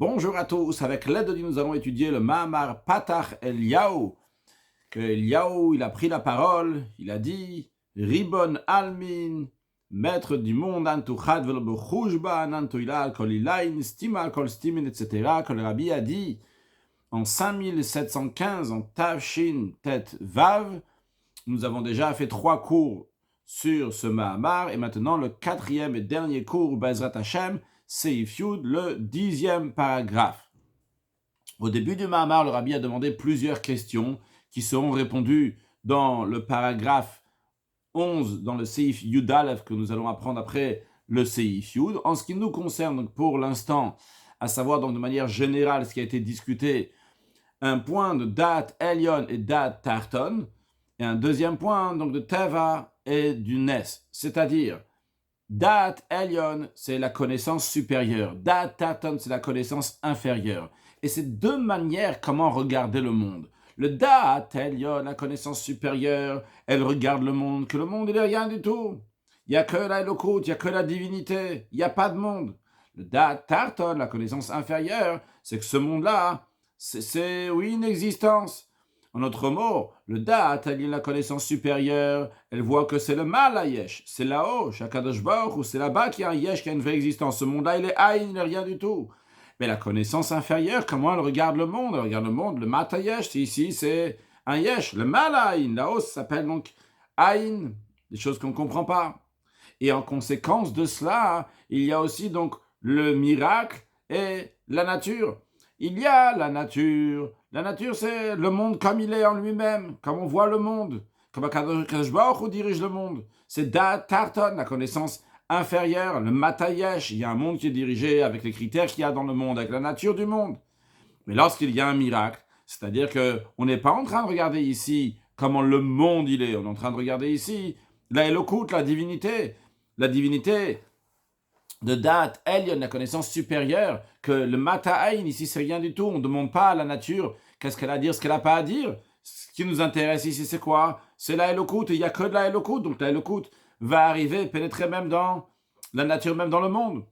Bonjour à tous, avec l'aide de Dieu, nous allons étudier le Mahamar Patach Eliyahu. Que Eliyahu, il a pris la parole, il a dit Ribon Almin, maître du monde, Antuchad Velobuchujba, Nantuilal Kolilain, Stimal Kol Stimin, etc. Que le Rabbi a dit en 5715, en Tavshin Tet Vav. Nous avons déjà fait 3 cours sur ce Mahamar, et maintenant le 4e et dernier cours, Bezrat Hashem, Seif Yud, le 10e paragraphe. Au début du Mahamar, le Rabbi a demandé plusieurs questions qui seront répondues dans le paragraphe 11, dans le Seif Yud Aleph, que nous allons apprendre après le Seif Yud. En ce qui nous concerne donc, pour l'instant, à savoir donc de manière générale ce qui a été discuté, un point de date Elyon et date Tarton, et un deuxième point donc de Teva et du Nes, c'est-à-dire Da'at Elyon, c'est la connaissance supérieure. Da'at Tarton, c'est la connaissance inférieure. Et c'est deux manières comment regarder le monde. Le Da'at Elyon, la connaissance supérieure, elle regarde le monde, que le monde, il n'est rien du tout. Il n'y a que la Elokut, il n'y a que la divinité, il n'y a pas de monde. Le Da'at Tarton, la connaissance inférieure, c'est que ce monde-là, c'est oui, une existence. En autre mot, le Da'at, elle est la connaissance supérieure, elle voit que c'est le mal à Yesh, c'est là-haut, Shakadosh Baruch Hu, c'est là-bas qu'il y a un Yesh, qui a une vraie existence. Ce monde-là, il est Aïn, il n'est rien du tout. Mais la connaissance inférieure, comment elle regarde le monde? Elle regarde le monde, le Mat à Yesh, ici c'est un Yesh, le mal à Aïn, là-haut, ça s'appelle donc Aïn, des choses qu'on ne comprend pas. Et en conséquence de cela, il y a aussi donc le miracle et la nature. Il y a la nature. La nature, c'est le monde comme il est en lui-même, comme on voit le monde, comme Akadosh Baruch Hu dirige le monde. C'est Da'at Tarton, la connaissance inférieure, le Matayesh. Il y a un monde qui est dirigé avec les critères qu'il y a dans le monde, avec la nature du monde. Mais lorsqu'il y a un miracle, c'est-à-dire qu'on n'est pas en train de regarder ici comment le monde il est, on est en train de regarder ici la Elokut, la divinité de Da'at Elyon, la connaissance supérieure, que le Mata'ain, ici, c'est rien du tout. On ne demande pas à la nature qu'est-ce qu'elle a à dire, ce qu'elle n'a pas à dire. Ce qui nous intéresse ici, c'est quoi? C'est la Elokut, il n'y a que de la Elokut. Donc la Elokut va arriver, pénétrer même dans la nature, même dans le monde.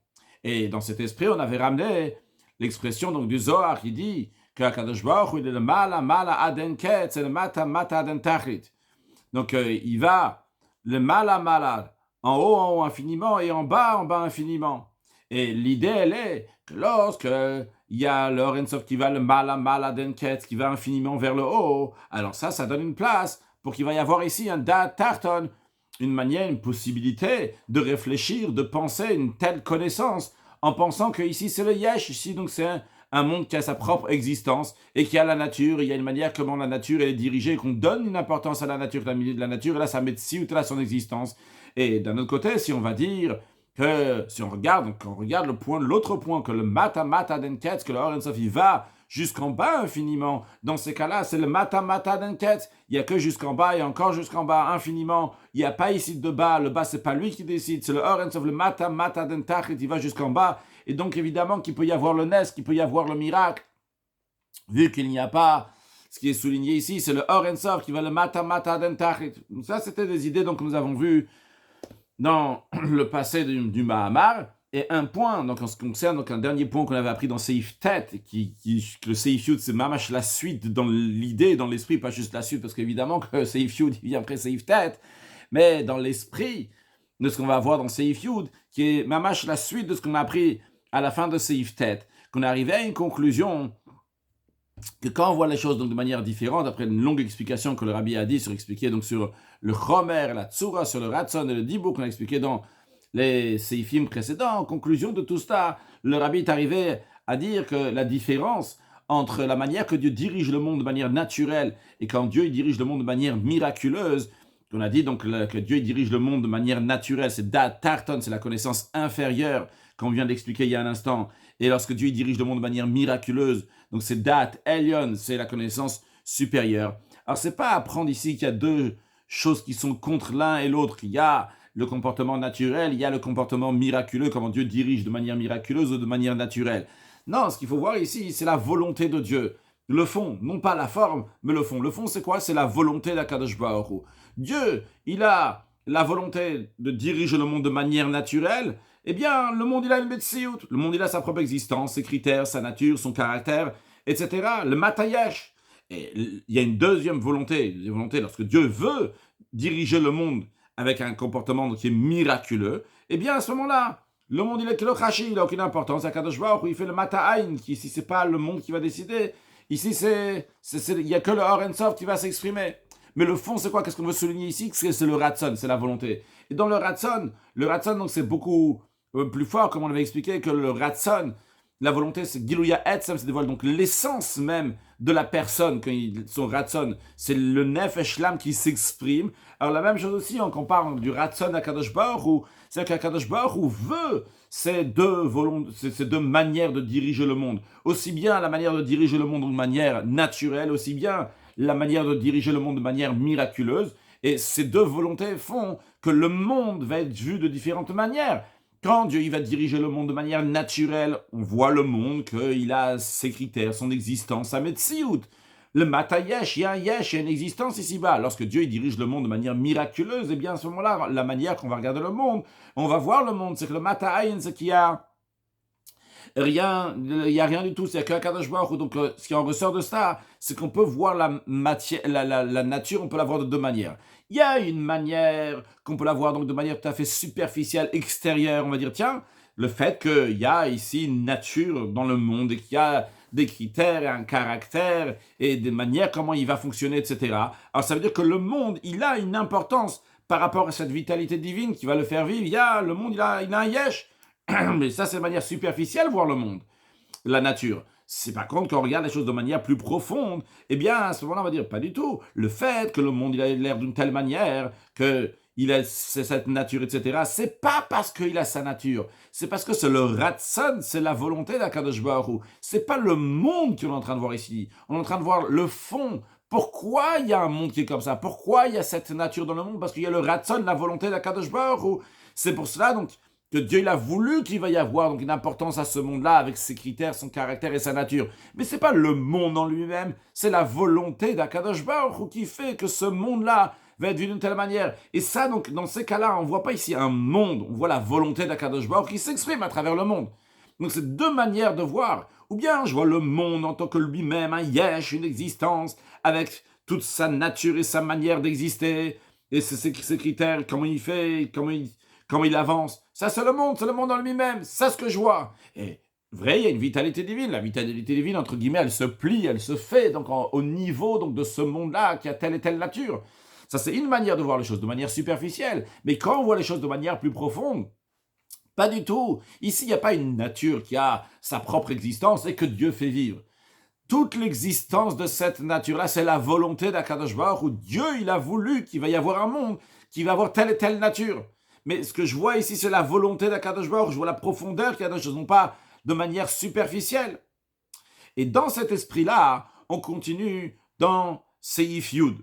Et dans cet esprit, on avait ramené l'expression donc, du Zohar qui dit que Akadosh Baruch Hu, il est le Mala Aden Ket, c'est le Mata Aden Tachlit. Donc il va, le Mala, en haut infiniment, et en bas infiniment. Et l'idée, elle est que lorsque il y a le Or Ensof qui va le Mala Denket, qui va infiniment vers le haut, alors ça donne une place pour qu'il va y avoir ici un Da'at Tarton, une manière, une possibilité de réfléchir, de penser une telle connaissance, en pensant que ici c'est le Yesh, ici donc c'est un monde qui a sa propre existence et qui a la nature, il y a une manière comment la nature est dirigée, qu'on donne une importance à la nature, la nature, et là ça met de son existence. Et d'un autre côté, si on va dire que, si on regarde, donc on regarde l'autre point, que le Mata Denket, que le Or Ensof, il va jusqu'en bas infiniment, dans ces cas-là, c'est le Mata Denket, il n'y a que jusqu'en bas et encore jusqu'en bas infiniment, il n'y a pas ici de bas, le bas c'est pas lui qui décide, c'est le Or Ensof, le Mata Denket, il va jusqu'en bas, et donc évidemment qu'il peut y avoir le Nes, qu'il peut y avoir le miracle, vu qu'il n'y a pas. Ce qui est souligné ici, c'est le Or Ensof qui va le Mata Denket. Ça, c'était des idées donc, que nous avons vues dans le passé du Mahamar. Et un point, donc en ce qui concerne, donc un dernier point qu'on avait appris dans Seif Tet, que le Seif Yud, c'est mamash la suite dans l'idée, dans l'esprit, pas juste la suite, parce qu'évidemment que Seif Yud vient après Seif Tet, mais dans l'esprit de ce qu'on va voir dans Seif Yud, qui est mamash la suite de ce qu'on a appris à la fin de Seif Tet, qu'on est arrivé à une conclusion que quand on voit les choses donc, de manière différente, après une longue explication que le Rabbi a dit, donc sur le Chomer, la Tsura, sur le Ratson et le Dibou, qu'on a expliqué dans les Seifim précédents, en conclusion de tout ça, le Rabbi est arrivé à dire que la différence entre la manière que Dieu dirige le monde de manière naturelle et quand Dieu il dirige le monde de manière miraculeuse, on a dit donc que Dieu il dirige le monde de manière naturelle, c'est Da'at Tarton, c'est la connaissance inférieure, qu'on vient d'expliquer il y a un instant, et lorsque Dieu il dirige le monde de manière miraculeuse, donc c'est Da'at Elyon, c'est la connaissance supérieure. Alors c'est pas apprendre ici qu'il y a deux choses qui sont contre l'un et l'autre. Il y a le comportement naturel, il y a le comportement miraculeux, comment Dieu dirige de manière miraculeuse ou de manière naturelle. Non, ce qu'il faut voir ici, c'est la volonté de Dieu. Le fond, non pas la forme, mais le fond. Le fond, c'est quoi? C'est la volonté d'Akadosh Baruch Hu. Dieu, il a la volonté de diriger le monde de manière naturelle, eh bien, le monde, il a une metsiout. Le monde, il a sa propre existence, ses critères, sa nature, son caractère, etc. Le matayesh. Et il y a une deuxième volonté. Une volonté, lorsque Dieu veut diriger le monde avec un comportement qui est miraculeux, eh bien, à ce moment-là, le monde, il est kelochashi, il n'a aucune importance. À Kadosh Baruch Hu, il fait le mata'ain, qui ici, c'est pas le monde qui va décider. Ici, il n'y a que le Or Ensof qui va s'exprimer. Mais le fond, c'est quoi? Qu'est-ce qu'on veut souligner ici? C'est le ratson, c'est la volonté. Et dans le ratson, donc, c'est beaucoup plus fort, comme on l'avait expliqué, que le ratson. La volonté, c'est Gilouya Etzem, c'est dévoile donc l'essence même de la personne, quand son ratson, c'est le nefesh lam qui s'exprime. Alors la même chose aussi, quand on parle du ratson à Kadosh Baruch Hu, c'est qu'Akadosh Baruch Hu veut ces deux manières de diriger le monde. Aussi bien la manière de diriger le monde de manière naturelle, aussi bien la manière de diriger le monde de manière miraculeuse. Et ces deux volontés font que le monde va être vu de différentes manières. Quand Dieu il va diriger le monde de manière naturelle, on voit le monde qu'il a ses critères, son existence, sa metsiout. Le matayesh, il y a un yesh, il y a une existence ici-bas. Lorsque Dieu il dirige le monde de manière miraculeuse, eh bien à ce moment-là, la manière qu'on va regarder le monde, on va voir le monde, c'est que le matayin, c'est qu'il y a rien, il n'y a rien du tout, c'est qu'un Kadosh Baruch Hu. Donc ce qui en ressort de ça, c'est qu'on peut voir la matière, la nature, on peut la voir de deux manières. Il y a une manière qu'on peut la voir donc de manière tout à fait superficielle, extérieure, on va dire, tiens, le fait qu'il y a ici une nature dans le monde et qu'il y a des critères et un caractère et des manières comment il va fonctionner, etc. Alors ça veut dire que le monde, il a une importance par rapport à cette vitalité divine qui va le faire vivre. Le monde, il a un yesh. Mais ça, c'est de manière superficielle voir le monde, la nature. C'est par contre quand on regarde les choses de manière plus profonde, eh bien, à ce moment-là, on va dire pas du tout. Le fait que le monde il a l'air d'une telle manière, qu'il a cette nature, etc., c'est pas parce qu'il a sa nature. C'est parce que c'est le ratson, c'est la volonté d'Akadosh Baruch Hu. C'est pas le monde qu'on est en train de voir ici. On est en train de voir le fond. Pourquoi il y a un monde qui est comme ça? Pourquoi il y a cette nature dans le monde? Parce qu'il y a le ratson, la volonté d'Akadosh Baruch Hu. C'est pour cela, donc, que Dieu il a voulu qu'il va y avoir donc une importance à ce monde-là avec ses critères, son caractère et sa nature. Mais c'est pas le monde en lui-même, c'est la volonté d'Akadosh Baruch Hu qui fait que ce monde-là va être vu d'une telle manière. Et ça, donc, dans ces cas-là, on voit pas ici un monde, on voit la volonté d'Akadosh Baruch Hu qui s'exprime à travers le monde. Donc c'est deux manières de voir. Ou bien je vois le monde en tant que lui-même, un yesh, une existence, avec toute sa nature et sa manière d'exister, et ses critères, comment il fait, comment il avance. Ça, c'est le monde en lui-même. C'est ce que je vois. Et vrai, il y a une vitalité divine. La vitalité divine, entre guillemets, elle se plie, elle se fait donc au niveau donc, de ce monde-là qui a telle et telle nature. Ça, c'est une manière de voir les choses, de manière superficielle. Mais quand on voit les choses de manière plus profonde, pas du tout. Ici, il n'y a pas une nature qui a sa propre existence et que Dieu fait vivre. Toute l'existence de cette nature-là, c'est la volonté d'Akadosh Baruch Hu. Dieu, il a voulu qu'il va y avoir un monde qui va avoir telle et telle nature. Mais ce que je vois ici, c'est la volonté d'Akadosh Baruch Hu. Je vois la profondeur qu'il y a dans les choses, non pas de manière superficielle. Et dans cet esprit-là, on continue dans Seif Yud.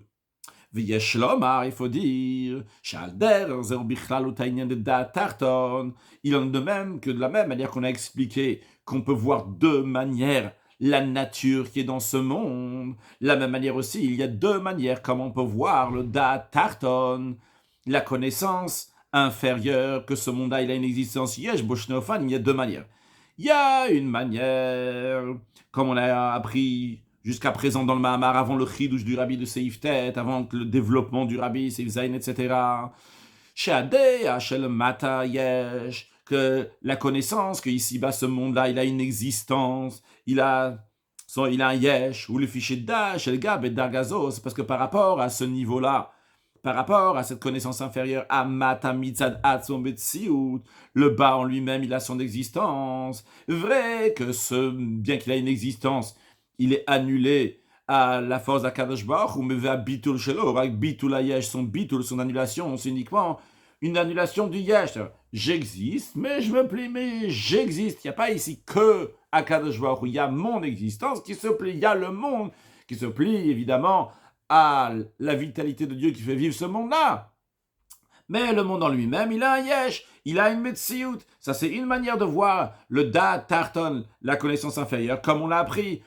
ויש לומר, il faut dire, שעל דרך זהו בכלל את העניין דעת תחתון. Il en est de même que de la même manière qu'on a expliqué qu'on peut voir deux manières la nature qui est dans ce monde. De la même manière aussi, il y a deux manières comment on peut voir le da'at tarton, la connaissance inférieure, que ce monde-là, il a une existence. Yesh Boshnofan, il y a deux manières. Il y a une manière, comme on a appris jusqu'à présent dans le Mahamar, avant le chidouche du rabbi de Seif Tet, avant le développement du rabbi Seif Zayin, etc. Shadeh Hashel Mata Yesh, que la connaissance, que ici-bas, ce monde-là, il a une existence, il a un yesh, ou le fichier dash, el gab et dargazo, c'est parce que par rapport à ce niveau-là, par rapport à cette connaissance inférieure, à mata mitzad atzom betsiout, le bas en lui-même, il a son existence. Vrai que bien qu'il a une existence, il est annulé à la force d'Akadosh Baruch Hu, mais va bitul shelo, avec bitul yesh, son annulation, c'est uniquement une annulation du yesh. J'existe, mais je me plie, mais j'existe. Il n'y a pas ici que Akadosh Baruch Hu, il y a mon existence qui se plie, il y a le monde qui se plie, évidemment, à la vitalité de Dieu qui fait vivre ce monde-là. Mais le monde en lui-même, il a un yesh, il a une metsiout. Ça, c'est une manière de voir le da'at tarton, la connaissance inférieure, comme on l'a appris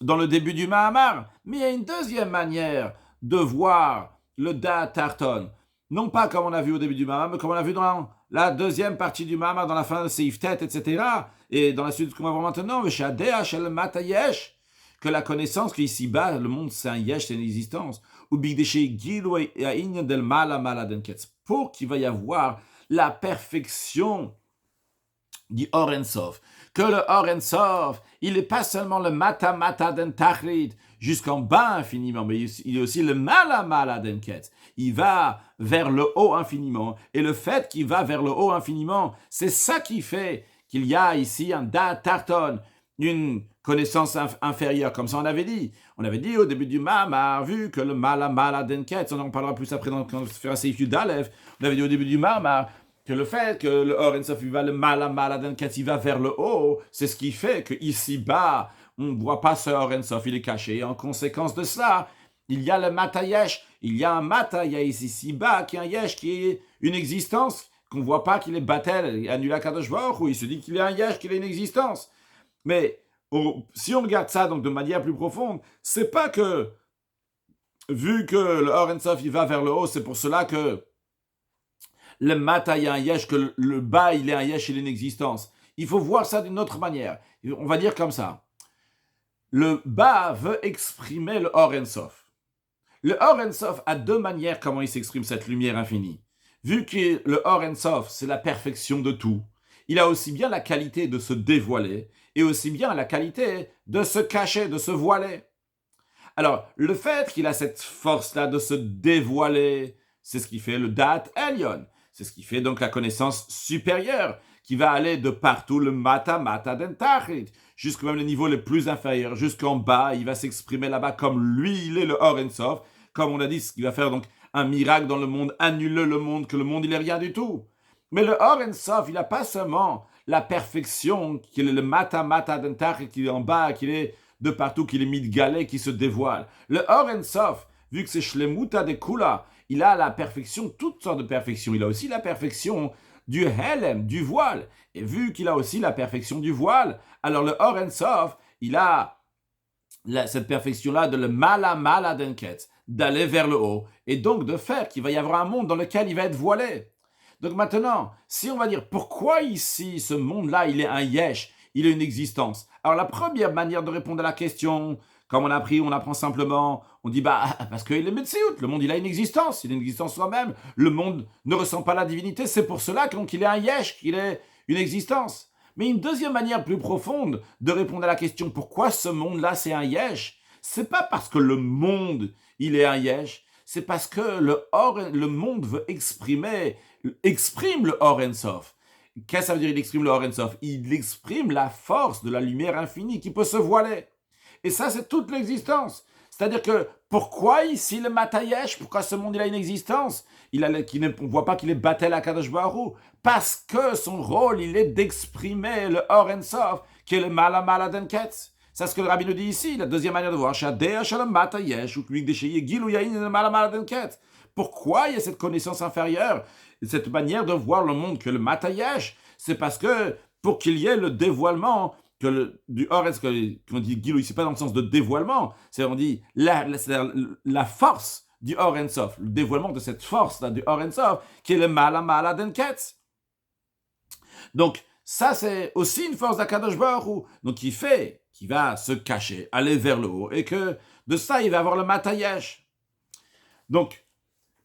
dans le début du Mahamar. Mais il y a une deuxième manière de voir le da'at tarton. Non pas comme on a vu au début du Mahamar, mais comme on a vu dans la deuxième partie du Mama dans la fin de Seif Tet, etc. Et dans la suite de ce qu'on va voir maintenant, que la connaissance qu'ici-bas, le monde c'est un yesh, c'est une existence. Ou pour qu'il va y avoir la perfection du Or En Sof. Que le Or En Sof, il n'est pas seulement le Mata Mata Den Tachrit, jusqu'en bas infiniment, mais il est aussi le Mala Mala Den Ketz. Il va vers le haut infiniment. Et le fait qu'il va vers le haut infiniment, c'est ça qui fait qu'il y a ici un Da Tarton, une connaissance inférieure, comme ça on avait dit. On avait dit au début du Mamar, vu que le Mala Mala Den Ketz, on en parlera plus après quand on fera Seif Yudalev, on avait dit au début du Mamar, que le fait que le Or En Sof, il va le Mala Mala Den Ketz, il va vers le haut, c'est ce qui fait qu'ici bas, on ne voit pas ce Or En Sof, il est caché. Et en conséquence de cela, il y a le Mata Yesh, il y a un Mata Yesh ici-bas, qui est un Yesh, qui est une existence, qu'on ne voit pas qu'il est Batel, annulé à Kadosh Baruch Hu, il se dit qu'il est un Yesh, qu'il est une existence. Mais si on regarde ça donc de manière plus profonde, c'est pas que, vu que le Or En Sof, il va vers le haut, c'est pour cela que le Mata, il y a un Yesh, que le bas, il est un Yesh, il est une existence. Il faut voir ça d'une autre manière. On va dire comme ça. Le bas veut exprimer le Or En Sof. Le Or En Sof a deux manières comment il s'exprime cette lumière infinie. Vu que le Or En Sof, c'est la perfection de tout, il a aussi bien la qualité de se dévoiler et aussi bien la qualité de se cacher, de se voiler. Alors, le fait qu'il a cette force-là de se dévoiler, c'est ce qui fait le Dat Elyon. C'est ce qui fait donc la connaissance supérieure, qui va aller de partout, le Mata Mata Den Tachrit, jusqu'à même les niveaux les plus inférieurs, jusqu'en bas, il va s'exprimer là-bas comme lui, il est le Or En Sof, comme on a dit, ce qui va faire donc un miracle dans le monde, annuler le monde, que le monde, il est rien du tout. Mais le Or En Sof, il n'a pas seulement la perfection, qu'il est le Mata Mata Den Tachrit, qui est en bas, qu'il est de partout, qu'il est midgalé, qui se dévoile. Le Or En Sof, vu que c'est Shlemuta de Kula, il a la perfection, toutes sortes de perfections. Il a aussi la perfection du helem, du voile. Et vu qu'il a aussi la perfection du voile, alors le Or En Sof, il a cette perfection-là de le Mala Mala Den Ketz, d'aller vers le haut, et donc de faire qu'il va y avoir un monde dans lequel il va être voilé. Donc maintenant, si on va dire pourquoi ici, ce monde-là, il est un yesh, il a une existence. Alors la première manière de répondre à la question, comme on a appris, on apprend simplement, on dit parce qu'il est Metsiout, le monde il a une existence soi-même, le monde ne ressent pas la divinité, c'est pour cela qu'il est un yesh, qu'il est une existence. Mais une deuxième manière plus profonde de répondre à la question pourquoi ce monde-là c'est un yesh, c'est pas parce que le monde il est un yesh, c'est parce que le monde veut exprime le Or En Sof. Qu'est-ce que ça veut dire il exprime le Or En Sof? Il exprime la force de la lumière infinie qui peut se voiler. Et ça, c'est toute l'existence. C'est-à-dire que pourquoi ici le Matayesh? Pourquoi ce monde il a une existence? On ne voit pas qu'il est Batel à Kadosh Baruch Hu. Parce que son rôle, il est d'exprimer le Or En Sof, qui est le Mala Mala Den Ketz. C'est ce que le rabbi nous dit ici, la deuxième manière de voir. Pourquoi il y a cette connaissance inférieure, cette manière de voir le monde que le Matayesh? C'est parce que pour qu'il y ait le dévoilement du Or En Sof, qu'on dit Gilou ici, pas dans le sens de dévoilement, c'est on dit la force du Or En Sof, le dévoilement de cette force-là du Or En Sof, qui est le Mala Mala Den Ketz. Donc, ça, c'est aussi une force d'Akadosh Baruch Hu, donc qui va se cacher, aller vers le haut, et que de ça, il va avoir le Matayesh. Donc,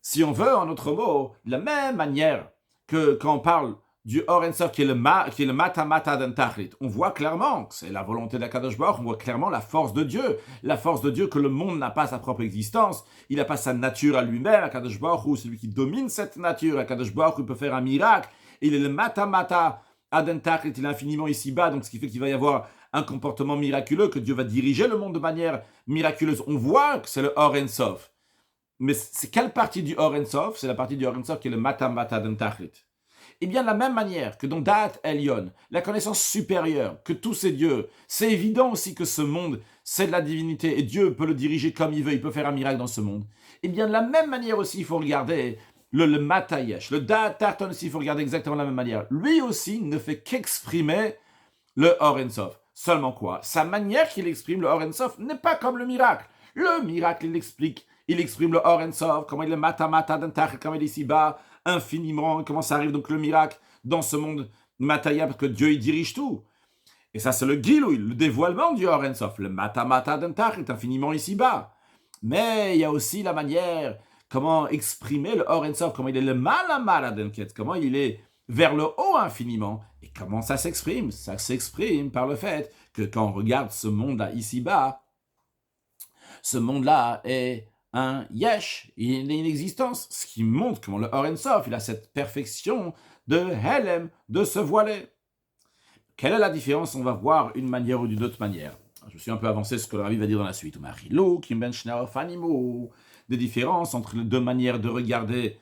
si on veut, en autre mot, de la même manière que quand on parle du Or En Sof, qui est le Mata Mata Den Tachlit, on voit clairement que c'est la volonté d'Akadosh Baruch Hu, on voit clairement la force de Dieu que le monde n'a pas sa propre existence, il n'a pas sa nature à lui-même, Akadosh Baruch Hu, c'est lui qui domine cette nature, Akadosh Baruch Hu peut faire un miracle, il est le Mata Mata Aden Tachlit, il est infiniment ici-bas, donc ce qui fait qu'il va y avoir un comportement miraculeux, que Dieu va diriger le monde de manière miraculeuse. On voit que c'est le Or En Sof. Mais c'est quelle partie du Or En Sof? C'est la partie du Or En Sof qui est le Mata Mata Den Tachlit. Et bien de la même manière que dans Da'at Elyon, la connaissance supérieure, que tous ces dieux, c'est évident aussi que ce monde, c'est de la divinité, et Dieu peut le diriger comme il veut, il peut faire un miracle dans ce monde. Et bien de la même manière aussi, il faut regarder le Matayesh, le Da'at Tarton aussi, il faut regarder exactement de la même manière. Lui aussi ne fait qu'exprimer le Or En Sof. Seulement quoi? Sa manière qu'il exprime le Or En Sof n'est pas comme le miracle. Le miracle, il exprime le Or En Sof, comment il est Mata Mata Den Tachlit, comme il est ici-bas, infiniment. Comment ça arrive donc le miracle dans ce monde matériel, parce que Dieu, il dirige tout. Et ça, c'est le Gilouï, le dévoilement du Or Ensof, le Mata Mata d'Entach est infiniment ici-bas. Mais il y a aussi la manière, comment exprimer le Or Ensof, comment il est le Mala Mala d'Enket, comment il est vers le haut infiniment. Et comment ça s'exprime? Ça s'exprime par le fait que quand on regarde ce monde-là ici-bas, ce monde-là est un yesh, il est une existence, ce qui montre comment le Or Ensof, il a cette perfection de Helem, de se voiler. Quelle est la différence? On va voir une manière ou d'une autre manière. Je me suis un peu avancé ce que le Rabbi va dire dans la suite. Des différences entre les deux manières de regarder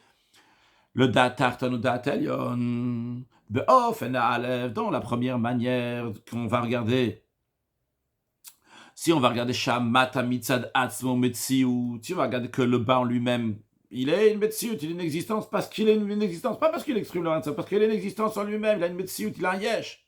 le Da'at Tarton ou Da'at Elyon. Dans la première manière qu'on va regarder, si on va regarder Shamata Mitzad Atzmo Metziut, tu vas regarder que le bas en lui-même, il est une Metziut, il est une existence parce qu'il est une existence, pas parce qu'il exprime le Hansaf, parce qu'il est une existence en lui-même, il a une Metziut, il a un Yesh.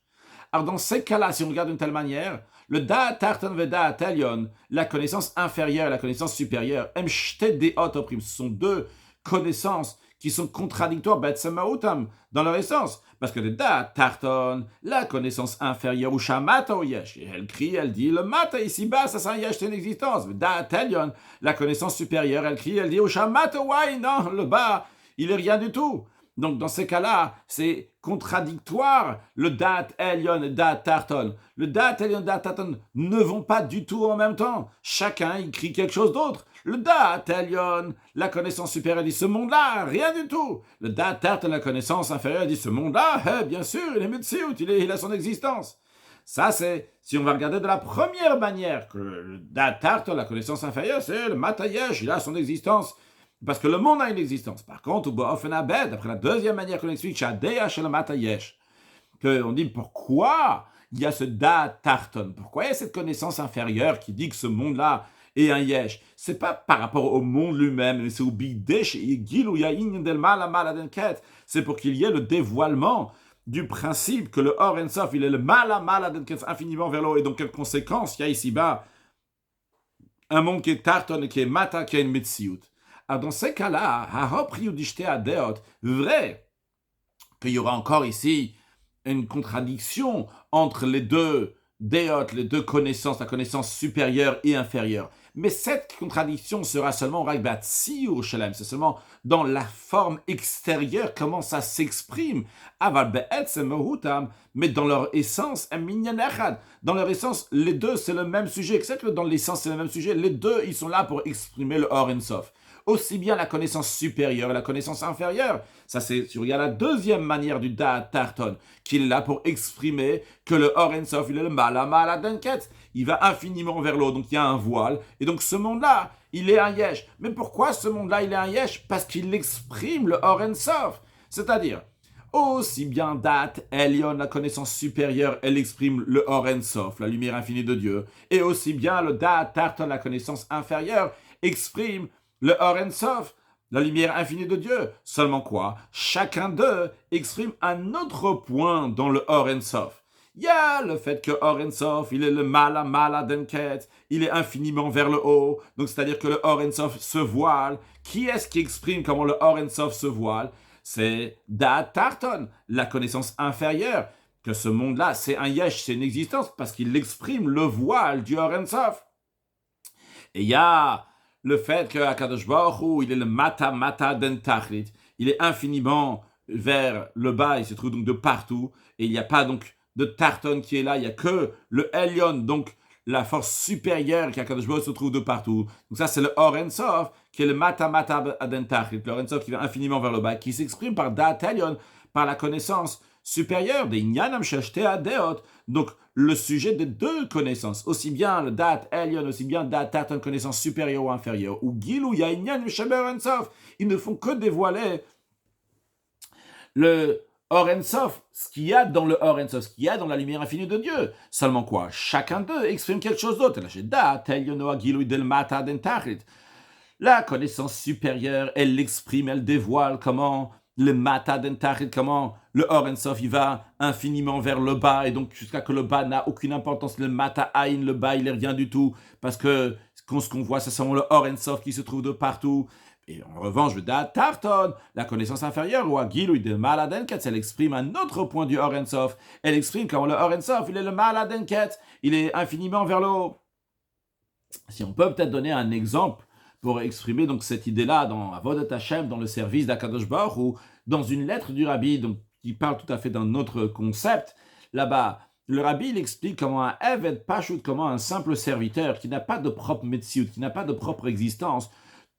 Alors dans ces cas-là, si on regarde d'une telle manière, le Da'at Tarton ve Da'at Elyon, la connaissance inférieure et la connaissance supérieure, ce sont deux connaissances qui sont contradictoires dans leur essence. Parce que le Da'at Tarton, la connaissance inférieure, ou Shamata ou Yesh, elle crie, elle dit, le Mata ici-bas, ça c'est un Yesh, c'est une existence. Le Da'at Elyon, la connaissance supérieure, elle crie, elle dit, ou Shamata ou non, le bas, il est rien du tout. Donc, dans ces cas-là, c'est contradictoire, le Da'at Elyon et le Da'at Tarton. Le Da'at Elyon et le Da'at Tarton ne vont pas du tout en même temps. Chacun, il crie quelque chose d'autre. Le Da'at Elyon, la connaissance supérieure, dit ce monde-là, rien du tout. Le Da'at Tarton, la connaissance inférieure, dit ce monde-là, bien sûr, il est Metziut, il a son existence. Ça, c'est, si on va regarder de la première manière, que le Da'at Tarton, la connaissance inférieure, c'est le Matayesh, il a son existence. Parce que le monde a une existence. Par contre, après la deuxième manière qu'on explique, qu'on dit pourquoi il y a ce Da'at Tarton, pourquoi il y a cette connaissance inférieure qui dit que ce monde-là est un yesh. C'est pas par rapport au monde lui-même, mais c'est au bigdesh et gil où il y a del mal c'est pour qu'il y ait le dévoilement du principe que le Or Ensof, il est le mal infiniment vers le haut. Et donc, quelle conséquence il y a ici-bas un monde qui est Tarton et qui est Mata, qui a une Metziut. Alors dans ces cas-là, vrai qu'il y aura encore ici une contradiction entre les deux déot, les deux connaissances, la connaissance supérieure et inférieure. Mais cette contradiction sera seulement au Shalem, c'est seulement dans la forme extérieure, comment ça s'exprime. Mais dans leur essence, dans leur essence, les deux c'est le même sujet. Except que dans l'essence c'est le même sujet, les deux ils sont là pour exprimer le Or Ensof. Aussi bien la connaissance supérieure et la connaissance inférieure. Ça, c'est, si on regarde la deuxième manière du Da'at Tarton, qu'il est là pour exprimer que le Or Ensof, il est le Mala Denket. Il va infiniment vers l'eau, donc il y a un voile. Et donc ce monde-là, il est un Yesh. Mais pourquoi ce monde-là, il est un Yesh? Parce qu'il exprime le Or Ensof. C'est-à-dire, aussi bien Da'at Elyon, la connaissance supérieure, elle exprime le Or Ensof, la lumière infinie de Dieu. Et aussi bien le Da'at Tarton, la connaissance inférieure, exprime le Or Ensof, la lumière infinie de Dieu. Seulement quoi? Chacun d'eux exprime un autre point dans le Or Ensof. Il y a le fait que Or Ensof, il est le Mala Denket, il est infiniment vers le haut, donc c'est-à-dire que le Or Ensof se voile. Qui est-ce qui exprime comment le Or Ensof se voile? C'est Da'at Tarton, la connaissance inférieure, que ce monde-là, c'est un Yesh, c'est une existence, parce qu'il exprime le voile du Or Ensof. Et il y a le fait que Akadosh Baruch Hu, il est le Mata d'Entachlit, il est infiniment vers le bas, il se trouve donc de partout, et il n'y a pas donc de Tarton qui est là, il n'y a que le Elyon, donc la force supérieure qui Akadosh Baruch Hu se trouve de partout. Donc ça c'est le Or Ensof, qui est le Mata d'Entachlit, le Or Ensof qui va infiniment vers le bas, qui s'exprime par Da'at Elyon, par la connaissance supérieure des Inyanam Shashte Adeot, donc le sujet des deux connaissances, aussi bien le Da'at Elyon, aussi bien Da'at Tarton, connaissance supérieure ou inférieure, ou Gilou Yainyan Mishaber Ensof, ils ne font que dévoiler le Or Ensof, ce qu'il y a dans le Or Ensof, ce qu'il y a dans la lumière infinie de Dieu. Seulement quoi? Chacun d'eux exprime quelque chose d'autre. Da'at Elyon Gilou del Mata d'Entachlit. La connaissance supérieure, elle l'exprime, elle dévoile comment le Mata d'Entachlit, comment le Or Ensof, il va infiniment vers le bas, et donc jusqu'à que le bas n'a aucune importance, le Mata Aïn, le bas, il est rien du tout, parce que ce qu'on voit, c'est seulement le Or Ensof qui se trouve de partout. Et en revanche, le Da'at Tarton, la connaissance inférieure, ou Agilui de Maladenket, elle exprime un autre point du Or Ein Sof. Elle exprime comment le Or Ein Sof, il est le Maladenket, il est infiniment vers le haut. Si on peut peut-être donner un exemple pour exprimer donc cette idée-là dans Avodat Hashem, dans le service d'Akadosh Baruch, ou dans une lettre du Rabbi, donc, qui parle tout à fait d'un autre concept, là-bas, le Rabbi il explique comment un Eved Pashut, comment un simple serviteur qui n'a pas de propre Metsiout, qui n'a pas de propre existence,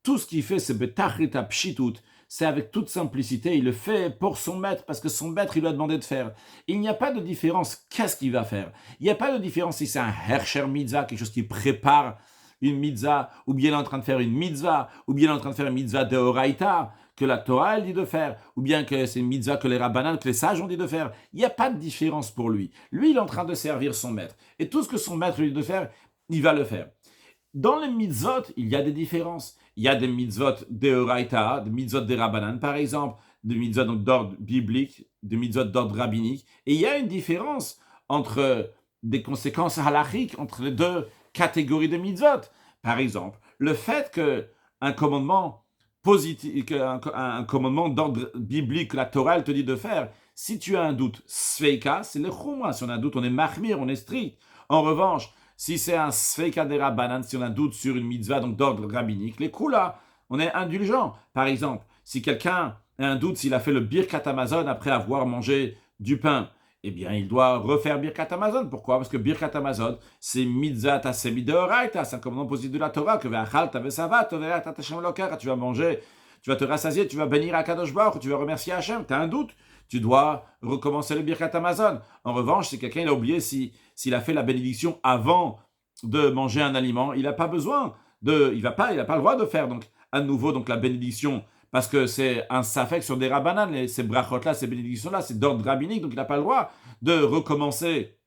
tout ce qu'il fait, c'est betachrit pshitut, c'est avec toute simplicité, il le fait pour son maître, parce que son maître, il lui a demandé de faire. Il n'y a pas de différence, qu'est-ce qu'il va faire? Il n'y a pas de différence si c'est un Hersher Mitzvah, quelque chose qui prépare une mitzvah, ou bien il est en train de faire une mitzvah, ou bien il est en train de faire une mitzvah de Horaïta, que la Torah, elle dit de faire, ou bien que c'est une mitzvah que les rabbanan, que les sages ont dit de faire. Il n'y a pas de différence pour lui. Lui, il est en train de servir son maître. Et tout ce que son maître lui dit de faire, il va le faire. Dans les mitzvot, il y a des différences. Il y a des mitzvot de Horaïta, des mitzvot de Rabbanan, par exemple, des mitzvot d'ordre biblique, des mitzvot d'ordre rabbinique. Et il y a une différence entre des conséquences halachiques, entre les deux catégories de mitzvot. Par exemple, le fait qu'un commandement positif, un commandement d'ordre biblique que la Torah elle te dit de faire, si tu as un doute, sveika, c'est le chumra. Si on a un doute, on est mahmir, on est strict. En revanche, si c'est un sveika de rabbanan, si on a un doute sur une mitzvah donc d'ordre rabbinique, les kula, on est indulgent. Par exemple, si quelqu'un a un doute s'il a fait le birkat Hamazon après avoir mangé du pain, eh bien, il doit refaire birkat Hamazon. Pourquoi? Parce que birkat Hamazon, c'est mitzvah tasemi de oraita, c'est un commandement positif de la Torah, que ve'achal tavesavat, toverat Hashem lokar, tu vas manger, tu vas te rassasier, tu vas bénir Akadosh Baruch, tu vas remercier Hashem, tu as un doute, tu dois recommencer le birkat Hamazon. En revanche, si quelqu'un il a oublié s'il a fait la bénédiction avant de manger un aliment, il n'a pas besoin il n'a pas le droit de faire donc à nouveau donc la bénédiction, parce que c'est un safek sur des rabbanan, et ces brachot-là, ces bénédictions-là, c'est d'ordre rabbinique, donc il n'a pas le droit de recommencer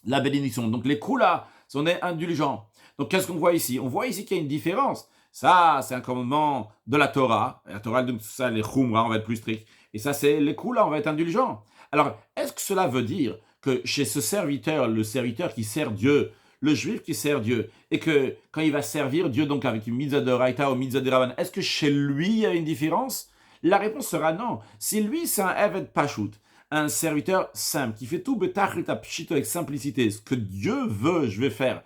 la bénédiction. Donc les coups là, on est indulgents. Donc qu'est-ce qu'on voit ici? On voit ici qu'il y a une différence. Ça, c'est un commandement de la Torah. La Torah, donc ça, les chumra, on va être plus strict. Et ça, c'est les coups là, on va être indulgents. Alors, est-ce que cela veut dire que chez ce serviteur, le serviteur qui sert Dieu, le juif qui sert Dieu, et que quand il va servir Dieu, donc avec une mitzvah de Raïta ou mitzvah de Rabban, est-ce que chez lui, il y a une différence? La réponse sera non. Si lui, c'est un Eved Pashut, un serviteur simple, qui fait tout betachrit pshito avec simplicité, ce que Dieu veut, je vais faire.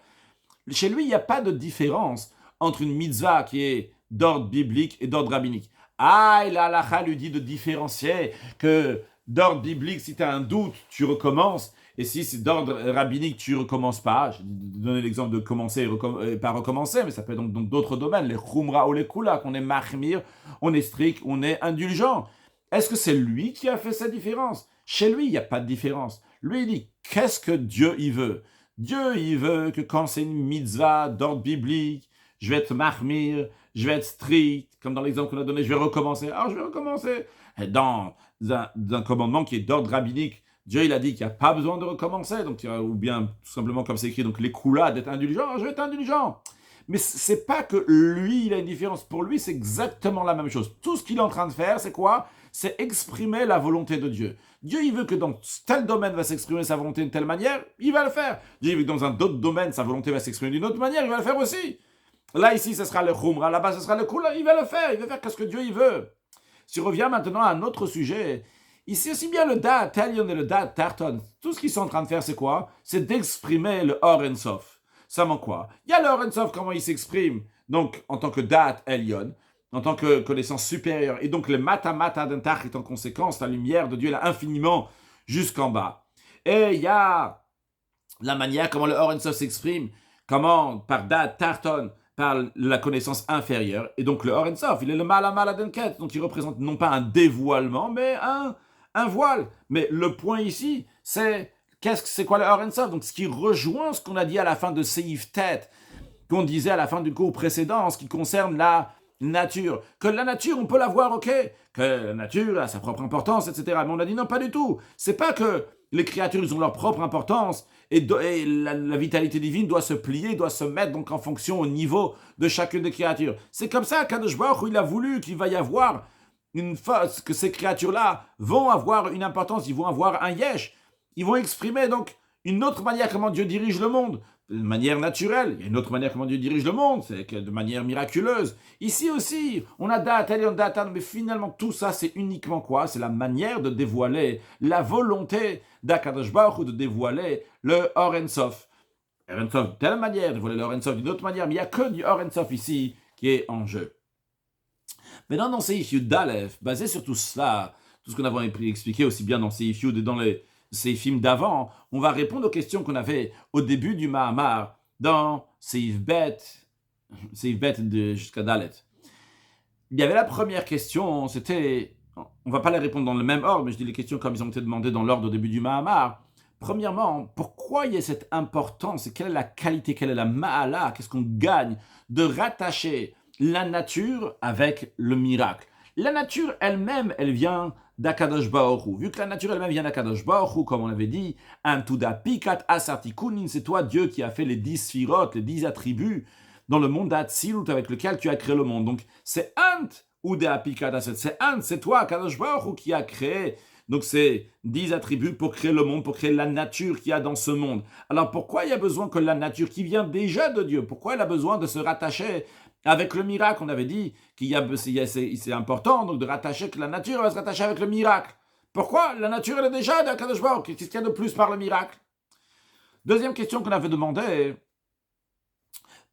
Chez lui, il n'y a pas de différence entre une mitzvah qui est d'ordre biblique et d'ordre rabbinique. Ah, et la halakha lui dit de différencier que d'ordre biblique, si tu as un doute, tu recommences. Et si c'est d'ordre rabbinique, tu ne recommences pas. J'ai donné l'exemple de commencer et pas recommencer, mais ça peut être donc dans d'autres domaines, les chumra ou les kula, qu'on est mahmir, on est strict, on est indulgent. Est-ce que c'est lui qui a fait cette différence? Chez lui, il n'y a pas de différence. Lui, il dit, qu'est-ce que Dieu il veut? Dieu, il veut que quand c'est une mitzvah d'ordre biblique, je vais être mahmir, je vais être strict, comme dans l'exemple qu'on a donné, je vais recommencer. Alors, je vais recommencer. Et dans un commandement qui est d'ordre rabbinique, Dieu, il a dit qu'il n'y a pas besoin de recommencer, donc, ou bien, tout simplement, comme c'est écrit, donc les coulas d'être indulgent, je vais être indulgent. Mais c'est pas que lui, il a une différence. Pour lui, c'est exactement la même chose. Tout ce qu'il est en train de faire, c'est quoi? C'est exprimer la volonté de Dieu. Dieu, il veut que dans tel domaine va s'exprimer sa volonté d'une telle manière, il va le faire. Dieu, il veut que dans un autre domaine, sa volonté va s'exprimer d'une autre manière, il va le faire aussi. Là, ici, ce sera le khumra, là-bas, ce sera le kula, il va le faire. Il va faire ce que Dieu, il veut. Si on revient maintenant à un autre sujet, ici aussi bien le Da'at Elyon et le Da'at Tarton, tout ce qu'ils sont en train de faire, c'est quoi? C'est d'exprimer le Or Ein Sof. Seulement quoi? Il y a le Or Ein Sof, comment il s'exprime, donc en tant que Da'at Elyon, en tant que connaissance supérieure, et donc le Mata d'Entach est en conséquence, la lumière de Dieu là infiniment jusqu'en bas. Et il y a la manière comment le Or Ein Sof s'exprime, comment par Da'at Tarton, par la connaissance inférieure, et donc le Or Ein Sof, il est le Mala Denket, donc il représente non pas un dévoilement, mais un voile. Mais le point ici, c'est quoi le Or Ein Sof? Donc ce qui rejoint ce qu'on a dit à la fin de Seif Tet, qu'on disait à la fin du cours précédent, en ce qui concerne la nature. Que la nature, on peut la voir, ok, que la nature a sa propre importance, etc. Mais on a dit non, pas du tout. C'est pas que les créatures, ils ont leur propre importance, et la vitalité divine doit se plier, doit se mettre donc en fonction au niveau de chacune des créatures. C'est comme ça qu'Akadosh Baruch Hu, il a voulu qu'il va y avoir une force, que ces créatures-là vont avoir une importance, ils vont avoir un yesh, ils vont exprimer donc une autre manière comment Dieu dirige le monde, de manière naturelle. Il y a une autre manière comment Dieu dirige le monde, c'est que de manière miraculeuse. Ici aussi, on a Da'at Elyon, Da'at Tarton, mais finalement tout ça c'est uniquement quoi? C'est la manière de dévoiler la volonté d'Akadosh Baruch Hu, de dévoiler le Or En Sof. Or En Sof de telle manière, dévoiler le Or En Sof d'une autre manière, mais il n'y a que du Or En Sof ici qui est en jeu. Maintenant dans Seif Yud Dalef, basé sur tout cela, tout ce qu'on avait expliqué aussi bien dans Seif Yud et dans ces films d'avant, on va répondre aux questions qu'on avait au début du Mahamar dans Seif Bet jusqu'à Dalet. Il y avait la première question, c'était, on va pas les répondre dans le même ordre, mais je dis les questions comme ils ont été demandées dans l'ordre au début du Mahamar. Premièrement, pourquoi il y a cette importance et quelle est la qualité, quelle est la ma'ala, qu'est-ce qu'on gagne de rattacher la nature avec le miracle. La nature elle-même, elle vient d'Akadosh Baruch Hu. Vu que la nature elle-même vient d'Akadosh Baruch Hu, comme on l'avait dit, Antuda Pikat Asartikunin, c'est toi Dieu qui a fait les 10 sphirotes, les 10 attributs dans le monde d'Atsilut avec lequel tu as créé le monde. Donc c'est Ant ou de Pikat Asat, c'est Ant, c'est toi Akadosh Baruch Hu qui a créé. Donc c'est 10 attributs pour créer le monde, pour créer la nature qu'il y a dans ce monde. Alors pourquoi il y a besoin que la nature qui vient déjà de Dieu, pourquoi elle a besoin de se rattacher avec le miracle? On avait dit c'est important donc de rattacher que la nature va se rattacher avec le miracle. Pourquoi? La nature elle est déjà d'Akadosh Baruch Hu. Qu'est-ce qu'il y a de plus par le miracle? Deuxième question qu'on avait demandé,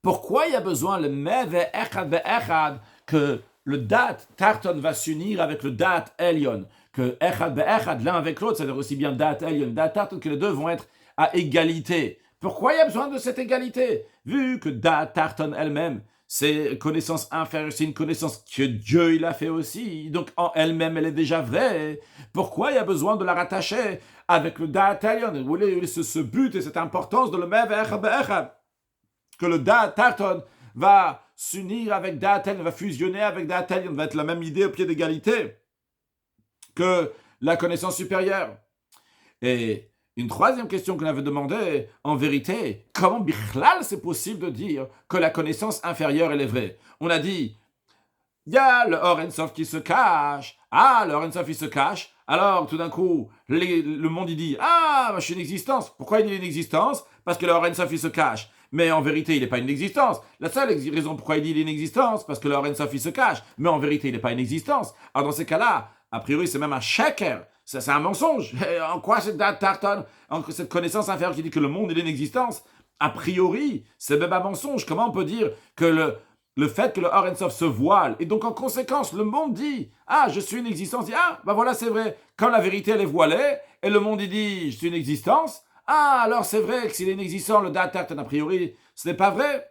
pourquoi il y a besoin le Meve Echad Ve'echad, que le Dat Tarton va s'unir avec le Dat Elyon, que Echad Ve'echad, l'un avec l'autre, c'est-à-dire aussi bien Dat Elyon, Dat Tarton, que les deux vont être à égalité. Pourquoi il y a besoin de cette égalité? Vu que Dat Tarton elle-même, c'est connaissance inférieure, c'est une connaissance que Dieu il a fait aussi, donc en elle-même elle est déjà vraie. Pourquoi il y a besoin de la rattacher avec le Dat Elyon? Vous voulez ce but et cette importance de le Meve Echad Ve'echad, que le Da'at Tarton va s'unir avec Da'at Elyon, va fusionner avec Da'at Elyon, va être la même idée au pied d'égalité que la connaissance supérieure. Et une troisième question qu'on avait demandé, en vérité, comment bichlal c'est possible de dire que la connaissance inférieure elle est vraie? On a dit, il y a le Or En Sof qui se cache. Ah, le Or En Sof il se cache. Alors, tout d'un coup, le monde il dit, ah, je suis une existence. Pourquoi il y a une existence? Parce que le Or En Sof il se cache. Mais en vérité, il n'est pas une existence. La seule raison pourquoi il dit qu'il est une existence, parce que le Or En Sof il se cache. Mais en vérité, il n'est pas une existence. Alors dans ces cas-là, a priori, c'est même un sheker. C'est un mensonge. Et en quoi cette date Tarton, cette connaissance inférieure qui dit que le monde il est une existence, a priori, c'est même un mensonge. Comment on peut dire que le fait que le Or En Sof se voile, et donc en conséquence, le monde dit, ah, je suis une existence, dit, ah, bah voilà, c'est vrai. Quand la vérité, elle est voilée, et le monde, il dit, je suis une existence, ah, alors c'est vrai que s'il est inexistant, le Da'at Tarton, a priori, ce n'est pas vrai.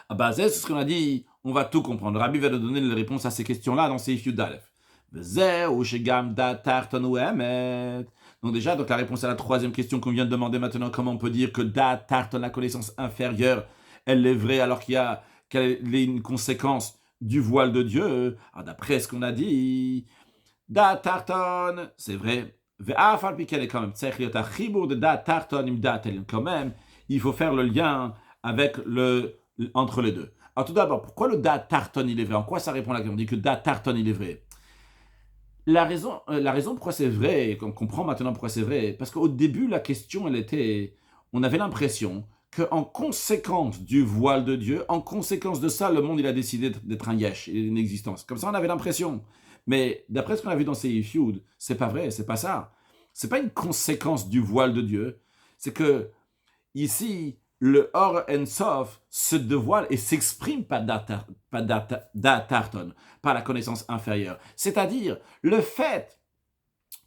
Ah bah, c'est ce qu'on a dit, on va tout comprendre. Rabbi va nous donner les réponses à ces questions-là dans Seif Yud Dalef. Donc déjà, donc la réponse à la troisième question qu'on vient de demander maintenant, comment on peut dire que Da'at Tarton, la connaissance inférieure, elle est vraie alors qu'elle est une conséquence du voile de Dieu. Alors d'après ce qu'on a dit, Da'at Tarton, c'est vrai. Quand même, il faut faire le lien entre les deux. Alors tout d'abord, pourquoi le Da'at Tarton il est vrai? En quoi ça répond à la question? On dit que Da'at Tarton il est vrai. La raison pourquoi c'est vrai, on comprend maintenant pourquoi c'est vrai, parce qu'au début la question on avait l'impression qu'en conséquence du voile de Dieu, en conséquence de ça, le monde il a décidé d'être un yesh, une existence. Comme ça on avait l'impression. Mais d'après ce qu'on a vu dans Seif Yud, c'est pas vrai, c'est pas ça. C'est pas une conséquence du voile de Dieu. C'est que ici, le Or En Sof se dévoile et s'exprime par Da'at Tarton, par la connaissance inférieure. C'est-à-dire, le fait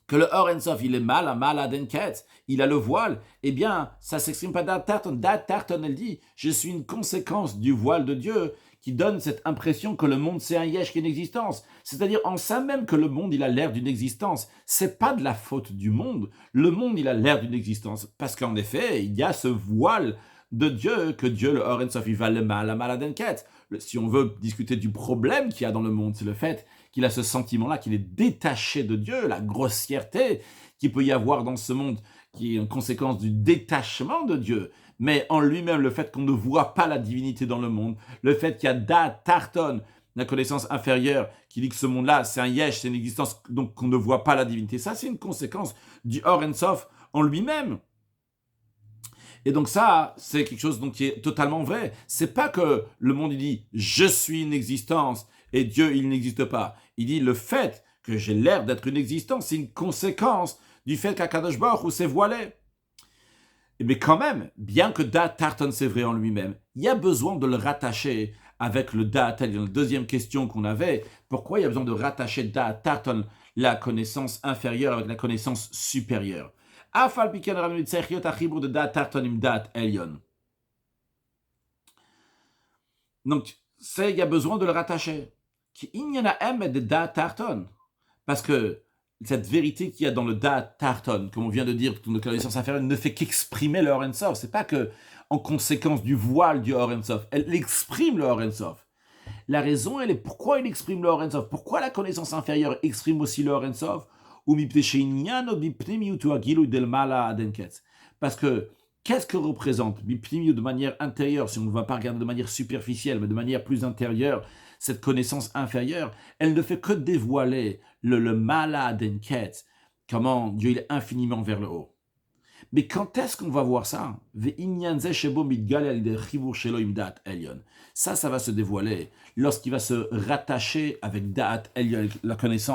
que le Or En Sof, il est malad enket, il a le voile, eh bien, ça s'exprime par Da'at Tarton. Da'at Tarton, elle dit, je suis une conséquence du voile de Dieu, qui donne cette impression que le monde c'est un yesh, qui est une existence. C'est-à-dire en ça même que le monde il a l'air d'une existence. C'est pas de la faute du monde. Le monde il a l'air d'une existence. Parce qu'en effet, il y a ce voile de Dieu, que Dieu, le Or En Sof, il va le malad enket. Si on veut discuter du problème qu'il y a dans le monde, c'est le fait qu'il a ce sentiment-là, qu'il est détaché de Dieu, la grossièreté qu'il peut y avoir dans ce monde, qui est une conséquence du détachement de Dieu. Mais en lui-même, le fait qu'on ne voit pas la divinité dans le monde, le fait qu'il y a Da'at Tarton, la connaissance inférieure, qui dit que ce monde-là, c'est un yesh, c'est une existence, donc qu'on ne voit pas la divinité, ça c'est une conséquence du Or En Sof en lui-même. Et donc ça, c'est quelque chose donc, qui est totalement vrai. C'est pas que le monde il dit je suis une existence et Dieu il n'existe pas. Il dit le fait que j'ai l'air d'être une existence, c'est une conséquence du fait qu'Akadosh Baruch Hu s'est voilé. Mais quand même, bien que Da'at Tarton c'est vrai en lui-même, il y a besoin de le rattacher avec le Da'at Elyon. La deuxième question qu'on avait, pourquoi il y a besoin de rattacher Da'at Tarton, la connaissance inférieure, avec la connaissance supérieure? Afal piken ramenu tsechiot achibur de Da'at Tarton im Da'at Elyon. Donc, il y a besoin de le rattacher. Qui ignana em de Da'at Tarton. Parce que cette vérité qu'il y a dans le Da'at Tarton, comme on vient de dire, que notre connaissance inférieure ne fait qu'exprimer le Or Ein Sof. C'est pas que en conséquence du voile du Or Ein Sof, elle exprime le Or Ein Sof. La raison, elle est pourquoi il exprime le Or Ein Sof. Pourquoi la connaissance inférieure exprime aussi le Or Ein Sof? Parce que qu'est-ce que représente de manière intérieure, si on ne va pas regarder de manière superficielle, mais de manière plus intérieure, cette connaissance inférieure, elle ne fait que dévoiler le mala d'enquête, comment Dieu est infiniment vers le haut. Mais quand est-ce qu'on va voir ça? Ça va se dévoiler lorsqu'il va se rattacher avec Da'at Elyon,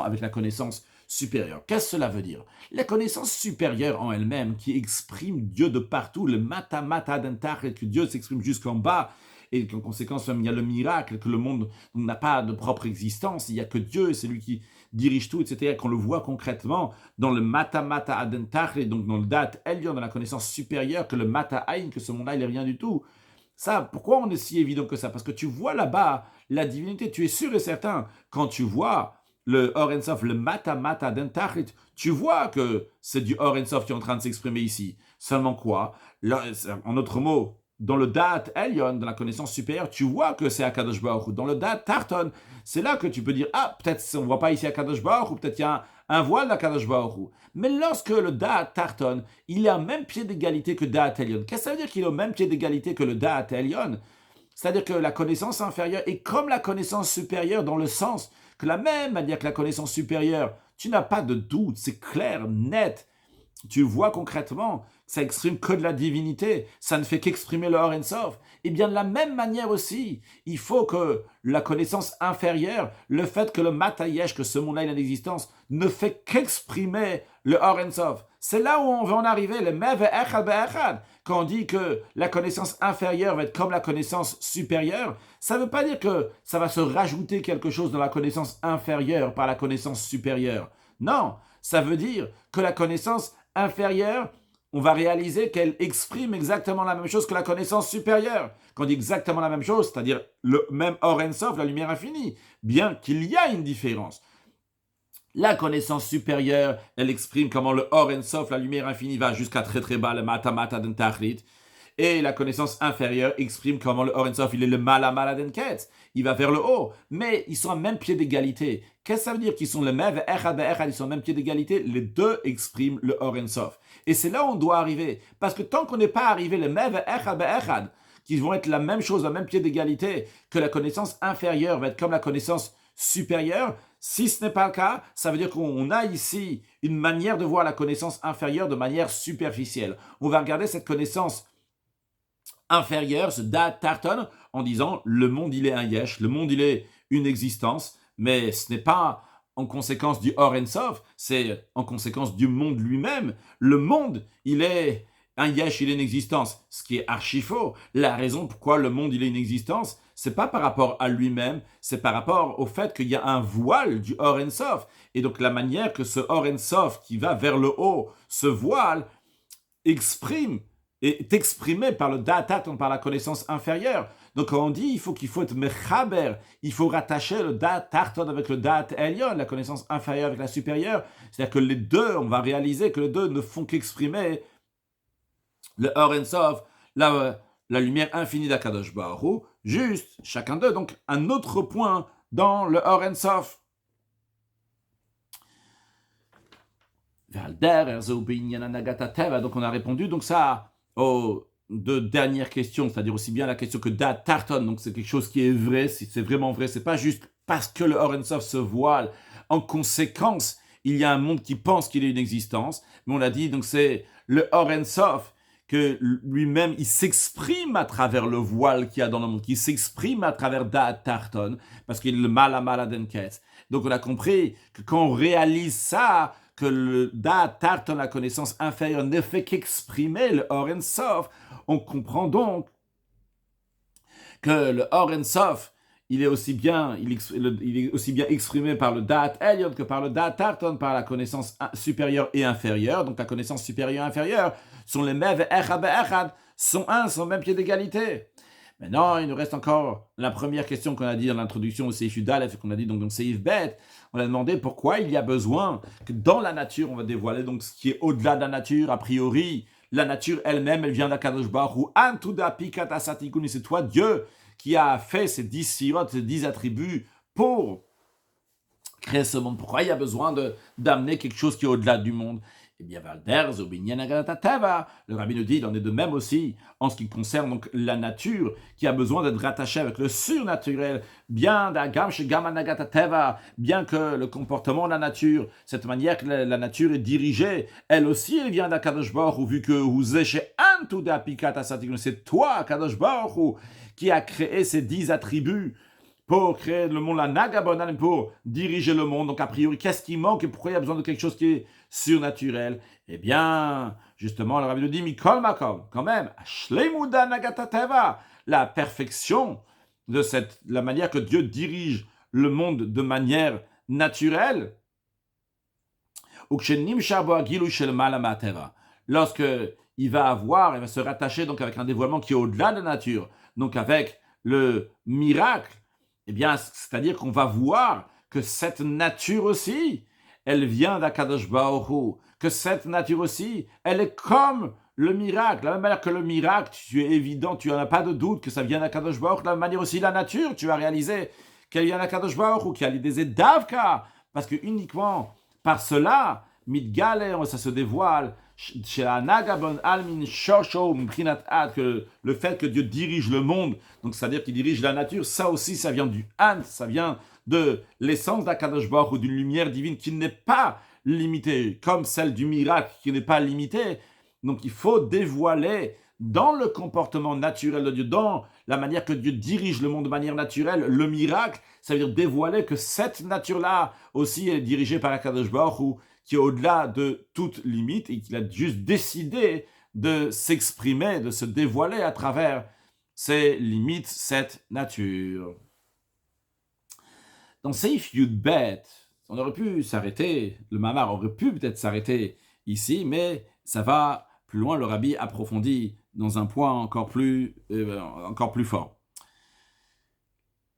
avec la connaissance supérieure. Qu'est-ce que cela veut dire? La connaissance supérieure en elle-même qui exprime Dieu de partout, le mata mata d'entach, et que Dieu s'exprime jusqu'en bas, et qu'en conséquence, même, il y a le miracle, que le monde n'a pas de propre existence, il n'y a que Dieu, c'est lui qui dirige tout, etc., qu'on le voit concrètement dans le mata mata adentach, et donc dans le Da'at Elyon, dans la connaissance supérieure, que le mata aïn, que ce monde-là, il n'est rien du tout. Ça, pourquoi on est si évident que ça? Parce que tu vois là-bas la divinité, tu es sûr et certain, quand tu vois le Or Ein Sof, le mata mata d'entach, tu vois que c'est du Or Ein Sof qui est en train de s'exprimer ici. Seulement quoi? En autre mot, dans le Da'at Elyon, dans la connaissance supérieure, tu vois que c'est Akadosh Baruch Hu. Dans le Da'at Tarton, c'est là que tu peux dire, ah, peut-être on ne voit pas ici Akadosh Baruch Hu, peut-être il y a un voile d'Akadosh Baruch Hu. Mais lorsque le Da'at Tarton, il est au même pied d'égalité que Da'at Elyon, qu'est-ce que ça veut dire qu'il est au même pied d'égalité que le Da'at Elyon? C'est-à-dire que la connaissance inférieure est comme la connaissance supérieure dans le sens que la même manière que la connaissance supérieure, tu n'as pas de doute, c'est clair, net. Tu vois concrètement, ça exprime que de la divinité, ça ne fait qu'exprimer le Or Ein Sof. Et bien de la même manière aussi, il faut que la connaissance inférieure, le fait que le Matayesh, que ce monde-là il a une existence, ne fait qu'exprimer le Or Ein Sof. C'est là où on veut en arriver, le Mev Echad Be'echad. Quand on dit que la connaissance inférieure va être comme la connaissance supérieure, ça ne veut pas dire que ça va se rajouter quelque chose dans la connaissance inférieure par la connaissance supérieure. Non, ça veut dire que la connaissance inférieure, on va réaliser qu'elle exprime exactement la même chose que la connaissance supérieure. Quand on dit exactement la même chose, c'est-à-dire le même Or Ein Sof, la lumière infinie, bien qu'il y a une différence. La connaissance supérieure, elle exprime comment le Or Ein Sof, la lumière infinie, va jusqu'à très très bas, le mata mata d'entachrit. Et la connaissance inférieure exprime comment le Or Ein Sof, il est le mala mala d'enquête. Il va vers le haut. Mais ils sont à même pied d'égalité. Qu'est-ce que ça veut dire qu'ils sont le Mev Echad Be'echad, ils sont à même pied d'égalité? Les deux expriment le Or Ein Sof. Et c'est là où on doit arriver. Parce que tant qu'on n'est pas arrivé, le Mev Echad Be'echad, qui vont être la même chose, à même pied d'égalité, que la connaissance inférieure va être comme la connaissance supérieure, si ce n'est pas le cas, ça veut dire qu'on a ici une manière de voir la connaissance inférieure de manière superficielle. On va regarder cette connaissance inférieure, ce Da'at Tarton, en disant le monde il est un yesh, le monde il est une existence, mais ce n'est pas en conséquence du Or Ein Sof, c'est en conséquence du monde lui-même. Le monde il est un yesh, il est une existence, ce qui est archi faux. La raison pourquoi le monde il est une existence, c'est pas par rapport à lui-même, c'est par rapport au fait qu'il y a un voile du Or Ein Sof. Et donc la manière que ce Or Ein Sof qui va vers le haut, ce voile, exprime est exprimé par le Da'at Tarton, par la connaissance inférieure. Donc quand on dit qu'il faut être mechaber, il faut rattacher le Da'at Tarton avec le Da'at Elyon, la connaissance inférieure avec la supérieure. C'est-à-dire que les deux, on va réaliser que les deux ne font qu'exprimer le Or Ein Sof, la lumière infinie d'Akadosh Baruch Hu, juste, chacun d'eux. Donc, un autre point dans le Or Ein Sof. Donc, on a répondu donc ça aux deux dernières questions, c'est-à-dire aussi bien la question que Da'at Tarton, donc c'est quelque chose qui est vrai, c'est vraiment vrai, c'est pas juste parce que le Or Ein Sof se voile. En conséquence, il y a un monde qui pense qu'il est une existence, mais on l'a dit, donc c'est le Or Ein Sof que lui-même, il s'exprime à travers le voile qu'il y a dans le monde, qu'il s'exprime à travers Da'at Tarton, parce qu'il est le Mala Denket. Donc on a compris que quand on réalise ça, que le Da'at Tarton, la connaissance inférieure, ne fait qu'exprimer le Or En Sof, on comprend donc que le Or En Sof, il est aussi bien exprimé par le Da'at Elyon que par le Da'at Tarton, par la connaissance supérieure et inférieure. Donc la connaissance supérieure et inférieure sont les Mev Echad Be'echad, sont un, sont au même pied d'égalité. Maintenant, il nous reste encore la première question qu'on a dit dans l'introduction au Seif Yudalef et qu'on a dit donc dans Seif Bet. On a demandé pourquoi il y a besoin que dans la nature, on va dévoiler donc ce qui est au-delà de la nature. A priori, la nature elle-même, elle vient d'Akadosh Baruch Hu. Antuda Pikata Satikun, c'est toi Dieu qui a fait ces 10 sirotes, ces 10 attributs pour créer ce monde. Pourquoi il y a besoin d'amener quelque chose qui est au-delà du monde? Eh bien, le rabbi nous dit, il en est de même aussi en ce qui concerne donc la nature, qui a besoin d'être rattachée avec le surnaturel, bien que le comportement de la nature, cette manière que la nature est dirigée, elle aussi, elle vient d'Akadosh Baruch Hu, vu que c'est toi, Akadosh Baruch Hu, qui a créé ces 10 attributs pour créer le monde, la Nagabonan, pour diriger le monde. Donc, a priori, qu'est-ce qui manque et pourquoi il y a besoin de quelque chose qui est surnaturel? Eh bien, justement, le rabbi nous dit, Mikol Makom, quand même, Shleimuda Nagatateva, la perfection de la manière que Dieu dirige le monde de manière naturelle. Lorsque il va se rattacher donc avec un dévoilement qui est au-delà de la nature, donc avec le miracle, eh bien, c'est-à-dire qu'on va voir que cette nature aussi, elle vient d'Akadosh Baruch Hu, que cette nature aussi, elle est comme le miracle. De la même manière que le miracle, tu es évident, tu n'en as pas de doute que ça vient d'Akadosh Baruch Hu. De la même manière aussi, la nature, tu as réalisé qu'elle vient d'Akadosh Baruch Hu, qu'il y a des Davka, parce que uniquement par cela, Midgale, ça se dévoile, que le fait que Dieu dirige le monde, donc c'est-à-dire qu'il dirige la nature, ça aussi, ça vient du Han, ça vient de l'essence d'Akadosh Baruch Hu, d'une lumière divine qui n'est pas limitée, comme celle du miracle qui n'est pas limitée. Donc il faut dévoiler dans le comportement naturel de Dieu, dans la manière que Dieu dirige le monde de manière naturelle, le miracle, ça veut dire dévoiler que cette nature-là aussi est dirigée par Akadosh Baruch Hu, qui est au-delà de toute limite et qu'il a juste décidé de s'exprimer, de se dévoiler à travers ses limites, cette nature. Dans Seif Yud Bet, on aurait pu s'arrêter, le Mamar aurait pu peut-être s'arrêter ici, mais ça va plus loin, le Rabbi approfondit dans un point encore plus fort.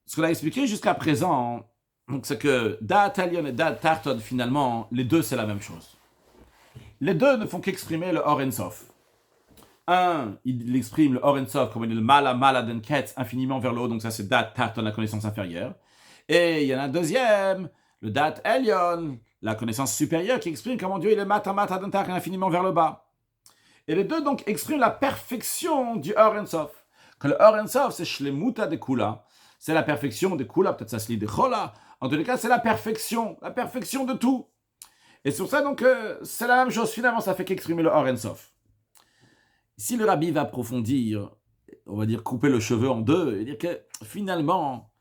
Ce qu'on a expliqué jusqu'à présent, donc c'est que Da'at Elyon et Da'at Tarton, finalement, les deux, c'est la même chose. Les deux ne font qu'exprimer le Or En Sof. Un, il exprime le Or En Sof comme le Mala Denket, infiniment vers le haut, donc ça c'est Da'at Tarton, la connaissance inférieure. Et il y en a un deuxième, le Da'at Elyon, la connaissance supérieure, qui exprime comment Dieu il est Mata Dentar, infiniment vers le bas. Et les deux donc expriment la perfection du Or En Sof. Que le Or En Sof, c'est Shlemuta de Kula, c'est la perfection de Kula, peut-être ça se lit de Chola. En tous les cas, c'est la perfection de tout. Et sur ça, donc, c'est la même chose. Finalement, ça fait qu'exprimer le Or En Sof. Si le rabbi va approfondir, on va dire couper le cheveu en deux, et dire que finalement,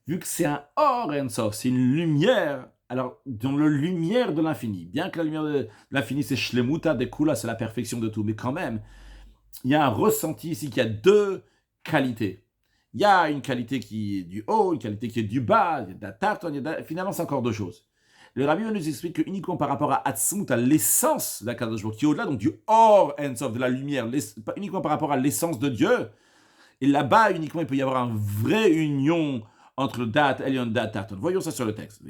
vu que c'est un Or En Sof, c'est une lumière, alors dans la lumière de l'infini, bien que la lumière de l'infini, c'est Shlemuta de Kula, c'est la perfection de tout, mais quand même, il y a un ressenti ici qu'il y a deux qualités. Il y a une qualité qui est du haut, une qualité qui est du bas, il y a de la tarton, finalement c'est encore deux choses. Le rabbi nous explique que uniquement par rapport à Atzmut, à l'essence de la Kadosh Baruch Hu, qui est au-delà donc du Or En Sof, de la lumière, uniquement par rapport à l'essence de Dieu, et là-bas uniquement il peut y avoir une vraie union entre le Da'at Elyon et le Da'at Tarton. Voyons ça sur le texte.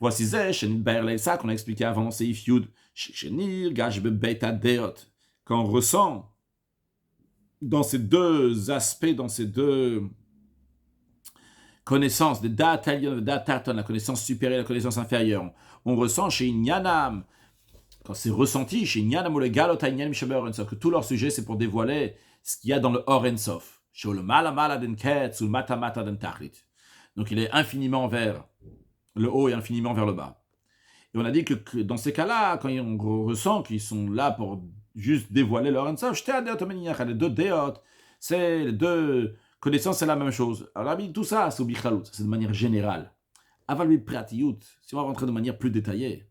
Voici ça qu'on a expliqué avant, c'est Seif Yud, quand on ressent dans ces deux aspects, dans ces deux connaissances, de Da'at Elyon et Da'at Tarton, la connaissance supérieure et la connaissance inférieure, on ressent chez Inyanam, quand c'est ressenti chez Inyanam ou le Galot Inyanim Sheber Or En Sof, que tout leur sujet c'est pour dévoiler ce qu'il y a dans le Or En Sof, chez le Mala Denket ou le Mata Dentachlit. Donc il est infiniment vers le haut et infiniment vers le bas. Et on a dit que dans ces cas-là, quand on ressent qu'ils sont là pour juste dévoiler leur Ensof. Les deux déot, c'est les deux connaissances, c'est la même chose. Alors, tout ça, c'est au bichalout, c'est de manière générale. Aval pratiyut, si on va rentrer de manière plus détaillée.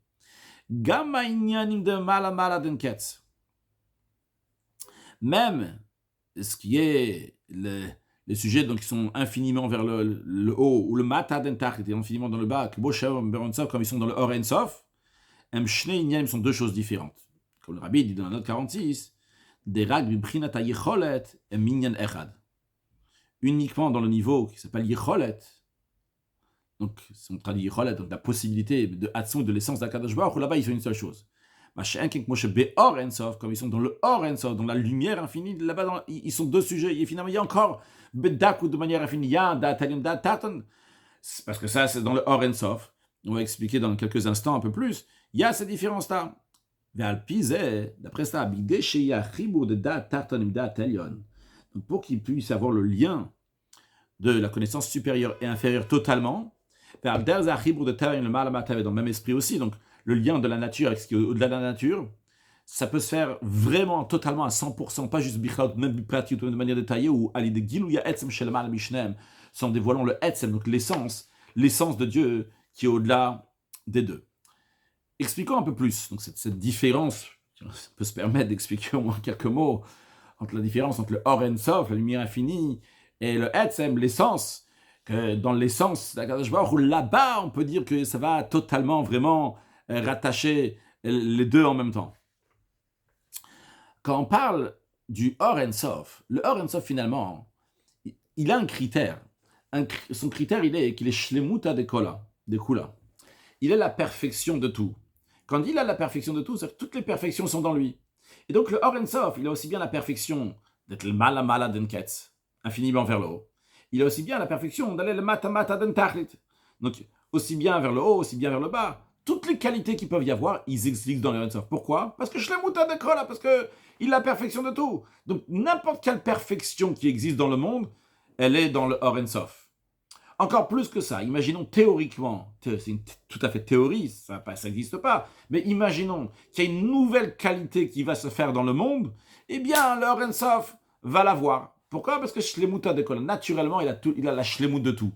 Gamma inyanim de mala denketz. Même ce qui est les sujets donc, qui sont infiniment vers le haut, ou le mata dentach, qui est infiniment dans le bas, comme ils sont dans le or ensof, Shnei inyanim sont deux choses différentes. Comme le Rabbi dit dans la note 46, des rag bibrinat yecholet et minyan echad. Uniquement dans le niveau qui s'appelle yecholet, donc si on traduit yecholet, donc la possibilité de Hatzon, de l'essence d'Akadosh Baruch Hu, là-bas ils font une seule chose. Comme ils sont dans le or ensof, dans la lumière infinie, là-bas ils sont deux sujets, et finalement il y a encore bedak ou de manière infinie, il y a un datalion dataton, parce que ça c'est dans le or ensof, on va expliquer dans quelques instants un peu plus, il y a ces différences-là. D'après ça, donc pour qu'il puisse avoir le lien de la connaissance supérieure et inférieure totalement, dans le même esprit aussi, donc le lien de la nature avec ce qui est au-delà de la nature, ça peut se faire vraiment, totalement à 100%, pas juste bichalot, même de manière détaillée, ou à l'idée gilou ya etzem shel mal mishnem, sans dévoilant le etzem, donc l'essence de Dieu qui est au-delà des deux. Expliquons un peu plus donc cette différence. On peut se permettre d'expliquer au moins quelques mots entre la différence entre le Or Ensof, la lumière infinie, et le Etzem, l'essence. Que dans l'essence d'Akadosh Baruch Hu, là-bas, on peut dire que ça va totalement, vraiment rattacher les deux en même temps. Quand on parle du Or Ensof, le Or Ensof, finalement, il a un critère. Son critère, il est qu'il est Shlemuta de Kula. Il est la perfection de tout. Quand il a la perfection de tout, c'est-à-dire que toutes les perfections sont dans lui. Et donc le Or Ensof, il a aussi bien la perfection d'être le mala denketz, infiniment vers le haut. Il a aussi bien la perfection d'aller le mata dentachlit. Donc aussi bien vers le haut, aussi bien vers le bas. Toutes les qualités qu'il peut y avoir, ils existent dans le Or Ensof. Pourquoi ? Parce que shlemuta de kola, parce que il a la perfection de tout. Donc n'importe quelle perfection qui existe dans le monde, elle est dans le Or Ensof. Encore plus que ça, imaginons théoriquement, c'est tout à fait théorie, ça n'existe pas, mais imaginons qu'il y a une nouvelle qualité qui va se faire dans le monde, eh bien, le Or Ensof va l'avoir. Pourquoi ? Parce que Shlemuta de Kol, naturellement, il a la Shlemut de tout.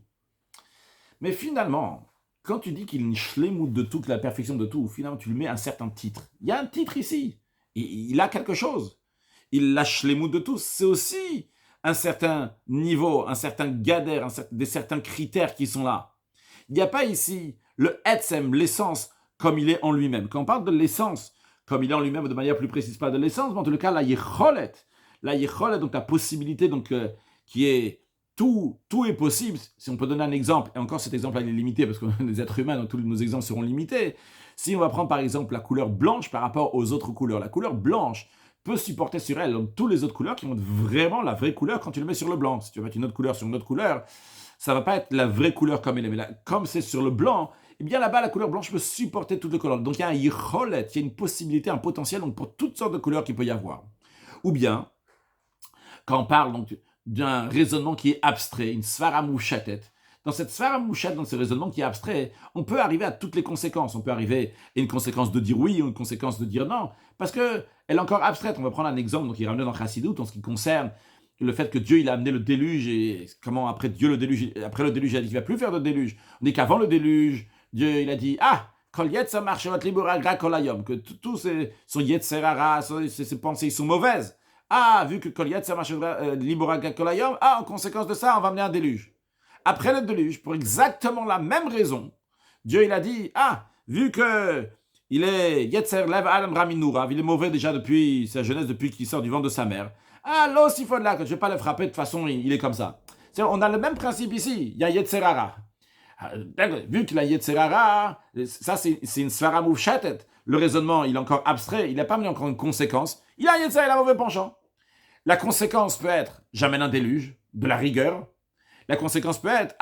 Mais finalement, quand tu dis qu'il a une Shlemut de tout, que la perfection de tout, finalement, tu lui mets un certain titre. Il y a un titre ici, il a quelque chose. Il a la Shlemut de tout, c'est aussi un certain niveau, un certain gader, certains critères qui sont là. Il n'y a pas ici le etzem, l'essence, comme il est en lui-même. Quand on parle de l'essence, comme il est en lui-même, de manière plus précise, pas de l'essence, mais en tout cas, la yecholet, donc la possibilité, donc, qui est tout est possible. Si on peut donner un exemple, et encore cet exemple-là, il est limité, parce qu'on est des êtres humains, donc tous nos exemples seront limités. Si on va prendre par exemple la couleur blanche par rapport aux autres couleurs, la couleur blanche peut supporter sur elle donc, toutes les autres couleurs qui vont être vraiment la vraie couleur quand tu le mets sur le blanc. Si tu veux mettre une autre couleur sur une autre couleur, ça ne va pas être la vraie couleur comme elle est. Mais là, comme c'est sur le blanc, eh bien là-bas, la couleur blanche peut supporter toutes les couleurs. Donc il y a un yicholet, il y a une possibilité, un potentiel donc, pour toutes sortes de couleurs qu'il peut y avoir. Ou bien, quand on parle donc, d'un raisonnement qui est abstrait, une svara mouchatet, dans cette sphère mouchette, dans ce raisonnement qui est abstrait, on peut arriver à toutes les conséquences. On peut arriver à une conséquence de dire oui ou une conséquence de dire non, parce qu'elle est encore abstraite. On va prendre un exemple donc, qui est ramené dans Chassidut en ce qui concerne le fait que Dieu il a amené le déluge et comment après le déluge, il a dit qu'il ne va plus faire de déluge. On dit qu'avant le déluge, Dieu il a dit Kol Yetzer Marshevot Libora Gra Kolayom, que tous son Yetzerara, ses pensées sont mauvaises. Vu que Kol Yetzer Marshevot Libora Gra Kolayom, en conséquence de ça, on va amener un déluge. Après le déluge, pour exactement la même raison, Dieu il a dit, vu que il est Yetzer Lev Adam Raminura, il est mauvais déjà depuis sa jeunesse, depuis qu'il sort du ventre de sa mère, l'ossifon-là, que je ne vais pas le frapper, de toute façon, il est comme ça. On a le même principe ici, il y a Yetzerara. Vu qu'il a Yetzerara, ça c'est une svara moufchatet. Le raisonnement, il est encore abstrait, il n'a pas mis encore une conséquence. Il a Yetzer, il a un mauvais penchant. La conséquence peut être, j'amène un déluge, de la rigueur. La conséquence peut être,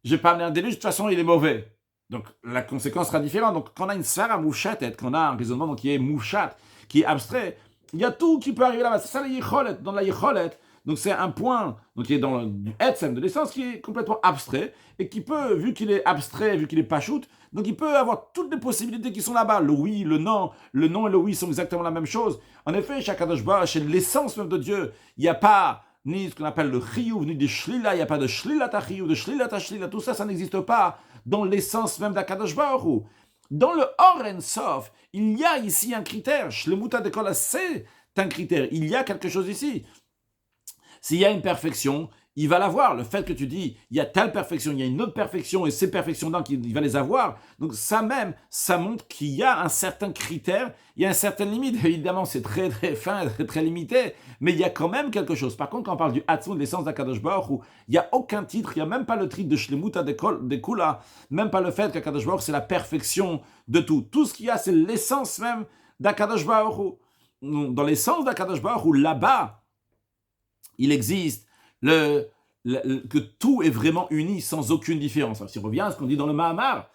je vais pas amener un déluge, de toute façon, il est mauvais. Donc, la conséquence sera différente. Donc, quand on a une svara mouchatet, quand on a un raisonnement qui est mouchat, qui est abstrait, il y a tout qui peut arriver là-bas. C'est ça la yicholet. Dans la yicholet, Donc c'est un point donc, qui est dans du etzem, de l'essence, qui est complètement abstrait, et qui peut, vu qu'il est abstrait, vu qu'il est pachout, donc il peut avoir toutes les possibilités qui sont là-bas. Le oui, le non et le oui sont exactement la même chose. En effet, chez Akadosh Baruch, chez l'essence même de Dieu, il n'y a pas ni ce qu'on appelle le chiyuv, ni de shlila, il n'y a pas de shlilata chiyuv, de shlilata shlila, tout ça, ça n'existe pas dans l'essence même d'Akadosh Baruch. Dans le Or En Sof, il y a ici un critère, shlemuta de kol, c'est un critère, il y a quelque chose ici. S'il y a une perfection, il va l'avoir. Le fait que tu dis, il y a telle perfection, il y a une autre perfection, et ces perfections-là, il va les avoir. Donc ça même, ça montre qu'il y a un certain critère, il y a une certaine limite. Évidemment, c'est très très fin, très très limité, mais il y a quand même quelque chose. Par contre, quand on parle du Hatzon, de l'essence d'Akadosh Baruch Hu, il n'y a aucun titre, il n'y a même pas le titre de Shlemuta de Kula, même pas le fait qu'Akadosh Baruch Hu, c'est la perfection de tout. Tout ce qu'il y a, c'est l'essence même d'Akadosh Baruch Hu. Dans l'essence d'Akadosh Baruch Hu, là-bas, il existe que tout est vraiment uni sans aucune différence. Alors, si on revient à ce qu'on dit dans le Mahamar,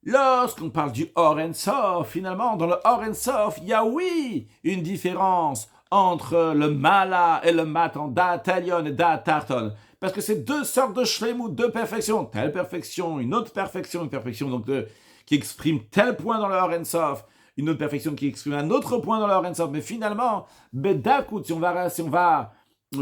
lorsqu'on parle du Or En Sof, finalement, dans le Or En Sof, il y a oui une différence entre le Mala et le Matan, Da'at Elyon et Da'at Tarton. Parce que c'est deux sortes de shlemut, deux perfections. Telle perfection, une perfection donc qui exprime tel point dans le Or En Sof, une autre perfection qui exprime un autre point dans le Or En Sof. Mais finalement, Bedakut, si on va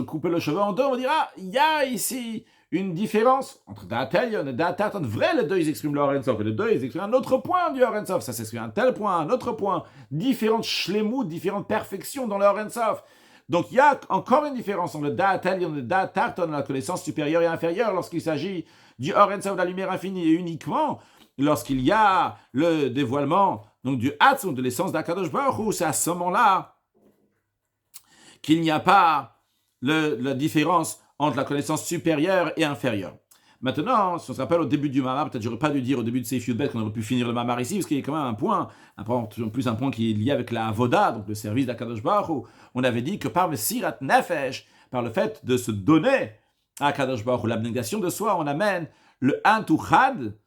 couper le cheveu en deux, on dira, il y a ici une différence entre Da'at Elyon et Da'at Tarton. Vrai, les deux, ils expriment le Or En Sof, et les deux, ils expriment un autre point du Or En Sof. Ça s'exprime un tel point, un autre point, différentes shlemut, différentes perfections dans le Or En Sof. Donc, il y a encore une différence entre le Da'at Elyon et le Da'at Tarton, la connaissance supérieure et inférieure, lorsqu'il s'agit du Or En Sof, de la lumière infinie, et uniquement lorsqu'il y a le dévoilement donc du Hatzon, de l'essence d'Akadosh Baruch Hu. C'est à ce moment-là qu'il n'y a pas la différence entre la connaissance supérieure et inférieure. Maintenant, si on se rappelle au début du Mamar, peut-être j'aurais pas dû dire au début de Seif Yudbet qu'on aurait pu finir le Mamar ici, parce qu'il y a quand même un point qui est lié avec la Avoda, donc le service d'Akadosh Baruch Hu. On avait dit que par le Sirat Nefesh, par le fait de se donner à Akadosh Baruch Hu, l'abnégation de soi, on amène le Antuchad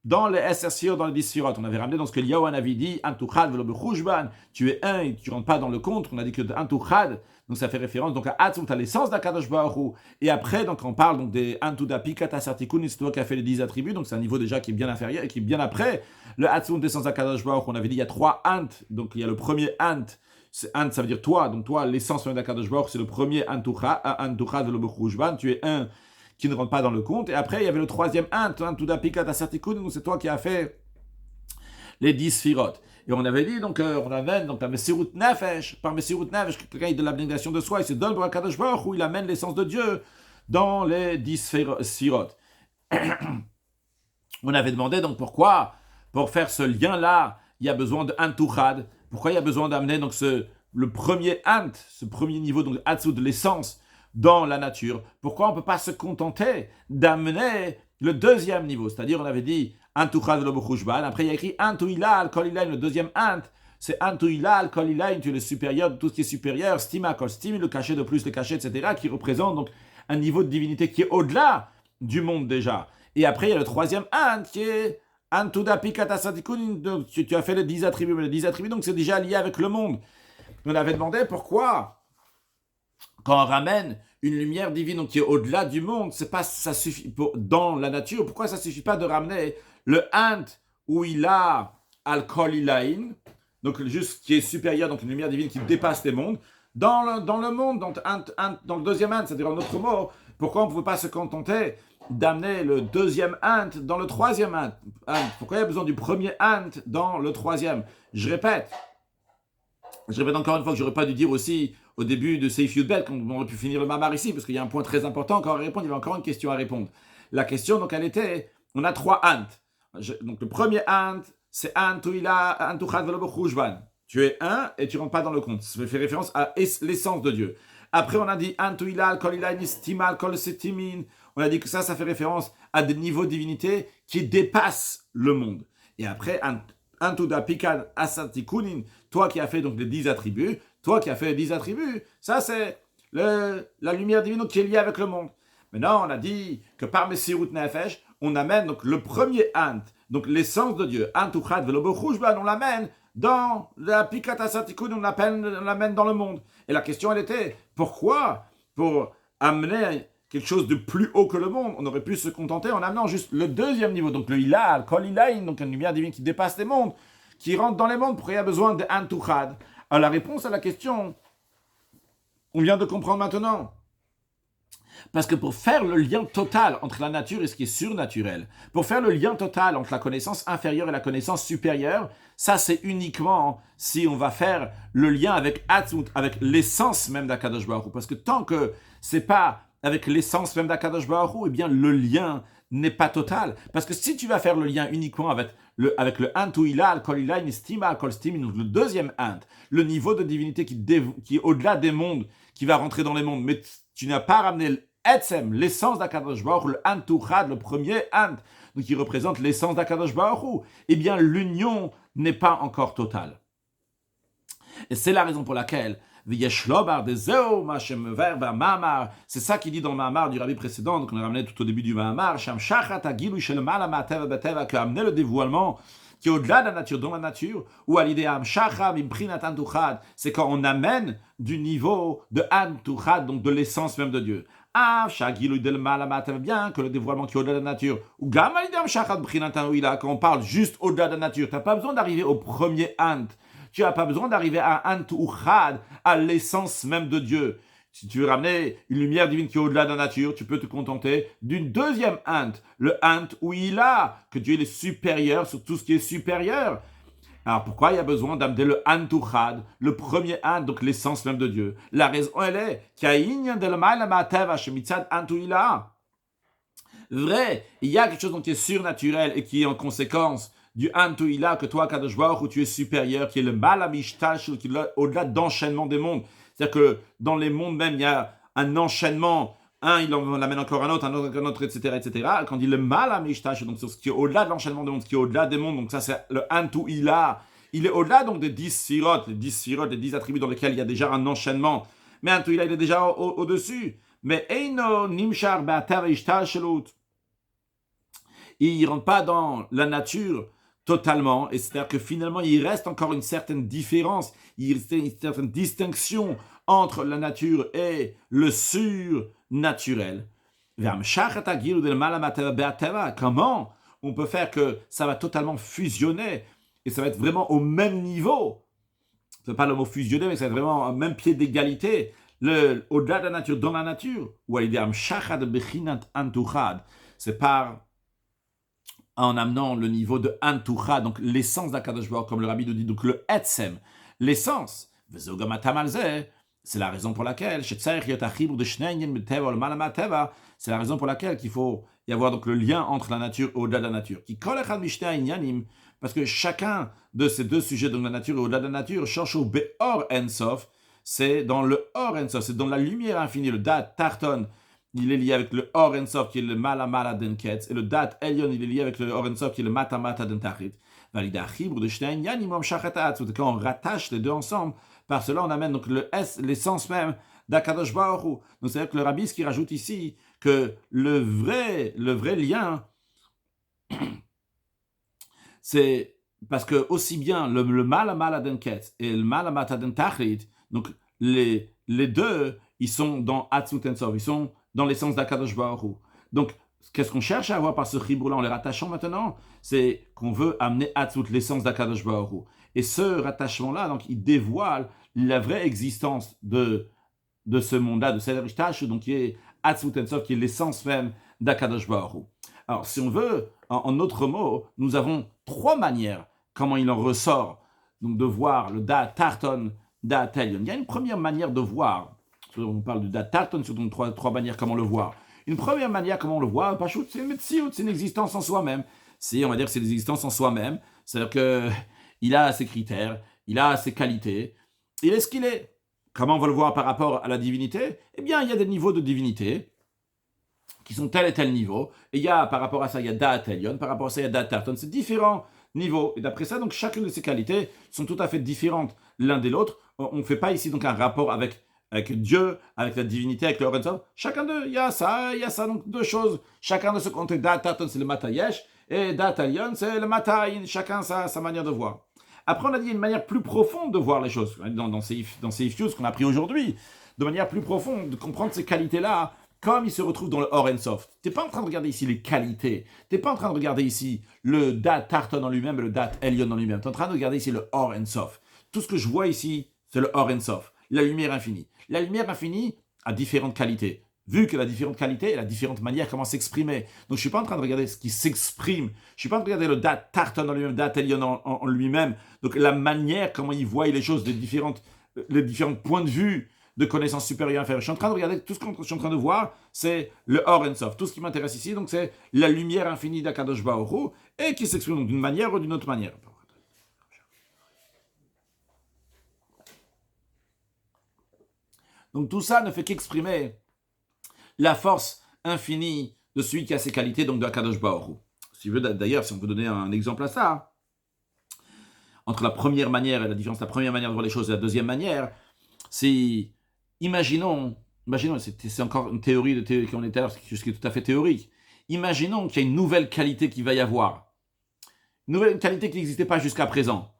dans les SSIR, dans les 10 Sirot. On avait ramené dans ce que Yahuan avait dit, Antuchad velo bechouchban, tu es un et tu rentres pas dans le contre. On a dit que Antuchad, donc ça fait référence donc à Hatzon, à l'essence d'Akadosh Baruch Hu. Et après, donc on parle donc des Antudapi Kata Sartikun, c'est toi qui as fait les 10 attributs, donc c'est un niveau déjà qui est bien inférieur et qui est bien après. Le Hatzon d'essence d'Akadosh Baruch Hu, on avait dit il y a 3 Ant, donc il y a le premier Ant, Ant ça veut dire toi, donc toi l'essence d'Akadosh Baruch Hu, c'est le premier Antuchad velo bechouchban, tu es un qui ne rentre pas dans le compte. Et après, il y avait le troisième Tudapikat Asertikun, donc c'est toi qui as fait les 10 Sfirot. Et on avait dit, donc, on amène donc, la Messirut Nefesh, par Messirut Nefesh, quelqu'un de l'abnégation de soi, il se donne pour Akadosh Baruch Hu, il amène l'essence de Dieu dans les 10 Sfirot. On avait demandé donc pourquoi, pour faire ce lien-là, il y a besoin de Antuchad. Pourquoi il y a besoin d'amener donc le premier Ant, ce premier niveau, donc Hatsu de l'essence, dans la nature. Pourquoi on ne peut pas se contenter d'amener le deuxième niveau? C'est-à-dire, on avait dit Antuchad velo bechouchban. Après, il y a écrit Antuilal kol ilayin. Le deuxième Ant, c'est Antuilal kol ilayin. Tu es le supérieur de tout ce qui est supérieur. Stima kol stimi, le cachet de plus, le cachet, etc., qui représente donc un niveau de divinité qui est au-delà du monde déjà. Et après, il y a le troisième Ant qui est Antudapi kata satikun. Donc, tu as fait les 10 attributs. Mais les 10 attributs, donc c'est déjà lié avec le monde. On avait demandé pourquoi, quand on ramène une lumière divine donc qui est au-delà du monde, c'est pas ça suffit dans la nature. Pourquoi ça suffit pas de ramener le Ant où il a Al-Kol Ilain, donc juste qui est supérieur, donc une lumière divine qui dépasse les mondes, dans le monde, dans le deuxième Ant, c'est-à-dire en autre mot, pourquoi on ne pouvait pas se contenter d'amener le deuxième Ant dans le troisième Ant? Pourquoi il y a besoin du premier Ant dans le troisième? Je répète encore une fois que j'aurais pas dû dire aussi au début de Seif Yudbet, qu'on aurait pu finir le Mamar ici, parce qu'il y a un point très important encore à répondre, il y avait encore une question à répondre. La question, donc, elle était, on a 3 Ant. Donc, le premier Ant, c'est Antuchad velo bechouchban. Tu es un et tu ne rentres pas dans le compte. Ça fait référence à l'essence de Dieu. Après, on a dit Antuilal kol ilayin istimal kol setimin. On a dit que ça fait référence à des niveaux de divinité qui dépassent le monde. Et après, Antudapikat asatikunin, toi qui as fait donc les 10 attributs, ça c'est la lumière divine qui est liée avec le monde. Maintenant, on a dit que par Messirut Nefesh, on amène donc le premier Ant, donc l'essence de Dieu, Antuchad velo bechouchban, on l'amène dans la Pikat Asatikun, on l'amène dans le monde. Et la question, elle était, pourquoi pour amener quelque chose de plus haut que le monde. On aurait pu se contenter en amenant juste le deuxième niveau, donc le Hilal, Kol Ilaïn, donc une lumière divine qui dépasse les mondes, qui rentre dans les mondes. Pourquoi il y a besoin de Antuchad? Alors la réponse à la question, on vient de comprendre maintenant. Parce que pour faire le lien total entre la nature et ce qui est surnaturel, pour faire le lien total entre la connaissance inférieure et la connaissance supérieure, ça c'est uniquement si on va faire le lien avec Atzmut, avec l'essence même d'Akadosh Baruch Hu. Parce que tant que c'est pas avec l'essence même d'Akadosh Baruch Hu, eh bien le lien n'est pas total. Parce que si tu vas faire le lien uniquement avec le Ant ou Hilal, Kol Ilaïn, Stima, Kol Stimin, donc le deuxième Ant, le niveau de divinité qui est au-delà des mondes, qui va rentrer dans les mondes, mais tu n'as pas ramené l'Etzem, l'essence d'Akadosh Baruch Hu, le Antuchad, le premier Ant, donc qui représente l'essence d'Akadosh Baruch Hu, eh bien l'union n'est pas encore totale. Et c'est la raison pour laquelle c'est ça qu'il dit dans le Mahamar du Rabbi précédent, donc on a ramené tout au début du Mahamar, que amener le dévoilement qui est au-delà de la nature, dans la nature, ou à l'idée c'est quand on amène du niveau de Antuchad, donc de l'essence même de Dieu. Bien que le dévoilement qui est au-delà de la nature, ou quand on parle juste au-delà de la nature, tu n'as pas besoin d'arriver au premier Ant. Tu n'as pas besoin d'arriver à Antuchad, à l'essence même de Dieu. Si tu veux ramener une lumière divine qui est au-delà de la nature, tu peux te contenter d'une deuxième Ant, le Ant où il a, que Dieu est supérieur sur tout ce qui est supérieur. Alors pourquoi il y a besoin d'amener le Antuchad, le premier Ant, donc l'essence même de Dieu? La raison, elle est qu'il y a vrai, il y a quelque chose qui est surnaturel et qui est en conséquence du Antuila, que toi, Kadosh Baruch, où tu es supérieur, qui est le Malamishtash, qui est au-delà d'enchaînement des mondes. C'est-à-dire que dans les mondes même, il y a un enchaînement, il en amène encore un autre, etc., etc. Quand il dit le Malamishtash, donc sur ce qui est au-delà de l'enchaînement des mondes, ce qui est au-delà des mondes, donc ça c'est le Antuila, il est au-delà donc des 10 sirotes, les 10 attributs dans lesquels il y a déjà un enchaînement. Mais Antuila, il est déjà au-dessus. Mais Eino Nimshar Ba'atav Ishtashelut. Il ne rentre pas dans la nature totalement, et c'est-à-dire que finalement, il reste encore une certaine différence, il reste une certaine distinction entre la nature et le surnaturel. Comment on peut faire que ça va totalement fusionner, et ça va être vraiment au même niveau? Ce n'est pas le mot fusionner, mais ça va être vraiment au même pied d'égalité, au-delà de la nature, dans la nature. Ou c'est par en amenant le niveau de Antucha, donc l'essence d'Akadosh Baruch, comme le Rabbi nous dit, donc le Etzem, l'essence. C'est la raison pour laquelle, c'est la raison pour laquelle qu'il faut y avoir donc le lien entre la nature et au-delà de la nature. Parce que chacun de ces deux sujets, donc la nature et au-delà de la nature, cherche au Be'or Ensof, c'est dans le Or Ensof, c'est dans la lumière infinie, le Dat Tarton. Il est lié avec le Or Ensof qui est le Mala Mala Denketz, et le Dat Elyon, il est lié avec le Or Ensof qui est le Mata Mata Dentachit. Quand on rattache les deux ensemble, par cela on amène donc l'essence même d'Akadosh Baruch Hu. Donc c'est-à-dire que le Rabbi, ce qui rajoute ici, que le vrai lien, c'est parce que aussi bien le Mala Mala Denketz et le Mala Mata Dentachit, donc les deux, ils sont dans Atzmut Ensof, ils sont dans l'essence d'Akadosh Baruch Hu. Donc, qu'est-ce qu'on cherche à avoir par ce chibour-là en les rattachant maintenant? C'est qu'on veut amener Atzmut, l'essence d'Akadosh Baruch Hu. Et ce rattachement-là, donc, il dévoile la vraie existence de ce monde-là, de cette Rishtash, donc qui est Atzmut Ensof, qui est l'essence même d'Akadosh Baruch Hu. Alors, si on veut, en d'autres mots, nous avons trois manières comment il en ressort, donc de voir le Da Tarton, Da Telion. Il y a une première manière de voir. On parle de Dat Tarton, sur donc trois manières comment le voir. Une première manière comment on le voit, c'est une médecine, c'est une existence en soi-même. On va dire que c'est l'existence en soi-même, c'est-à-dire qu'il a ses critères, il a ses qualités, il est ce qu'il est. Comment on va le voir par rapport à la divinité? Eh bien, il y a des niveaux de divinité qui sont tel et tel niveau, et il y a, par rapport à ça, il y a Dat Telion, par rapport à ça, il y a Dat Tarton, c'est différents niveaux. Et d'après ça, donc, chacune de ces qualités sont tout à fait différentes l'un de l'autre. On ne fait pas ici donc un rapport avec Dieu, avec la divinité, avec le Orensof. Chacun d'eux, il y a ça, donc deux choses. Chacun de ce côté, Dat Tarton, c'est le Matayesh, et Dat Telion, c'est le Matayin. Chacun sa manière de voir. Après, on a dit une manière plus profonde de voir les choses, dans ces ifyus qu'on a pris aujourd'hui. de manière plus profonde, de comprendre ces qualités-là, comme ils se retrouvent dans le Or Ensof. Tu n'es pas en train de regarder ici les qualités. Tu n'es pas en train de regarder ici le Dat Tarton en lui-même et le Dat Elyon en lui-même. Tu es en train de regarder ici le Or Ensof. Tout ce que je vois ici, c'est le Or Ensof, la lumière infinie. La lumière infinie a différentes qualités. Vu qu'elle a différentes qualités, elle a différentes manières comment s'exprimer. Donc je ne suis pas en train de regarder ce qui s'exprime. Je ne suis pas en train de regarder le Dat Tarton en lui-même, Dat Elyon en lui-même. Donc la manière comment il voit les choses, les différents points de vue de connaissances supérieures et inférieures. Je suis en train de regarder, tout ce que je suis en train de voir, c'est le Or Ensof. Tout ce qui m'intéresse ici, donc c'est la lumière infinie d'Akadosh Baruch Hu, et qui s'exprime donc d'une manière ou d'une autre manière. Donc tout ça ne fait qu'exprimer la force infinie de celui qui a ses qualités, donc de Akadosh Baruch Hu. D'ailleurs, si on peut donner un exemple à ça, entre la première manière et la différence, la première manière de voir les choses et la deuxième manière, c'est, imaginons, c'est encore une théorie qu'on est à l'heure, ce qui est tout à fait théorique. Imaginons qu'il y a une nouvelle qualité qui va y avoir, une nouvelle qualité qui n'existait pas jusqu'à présent.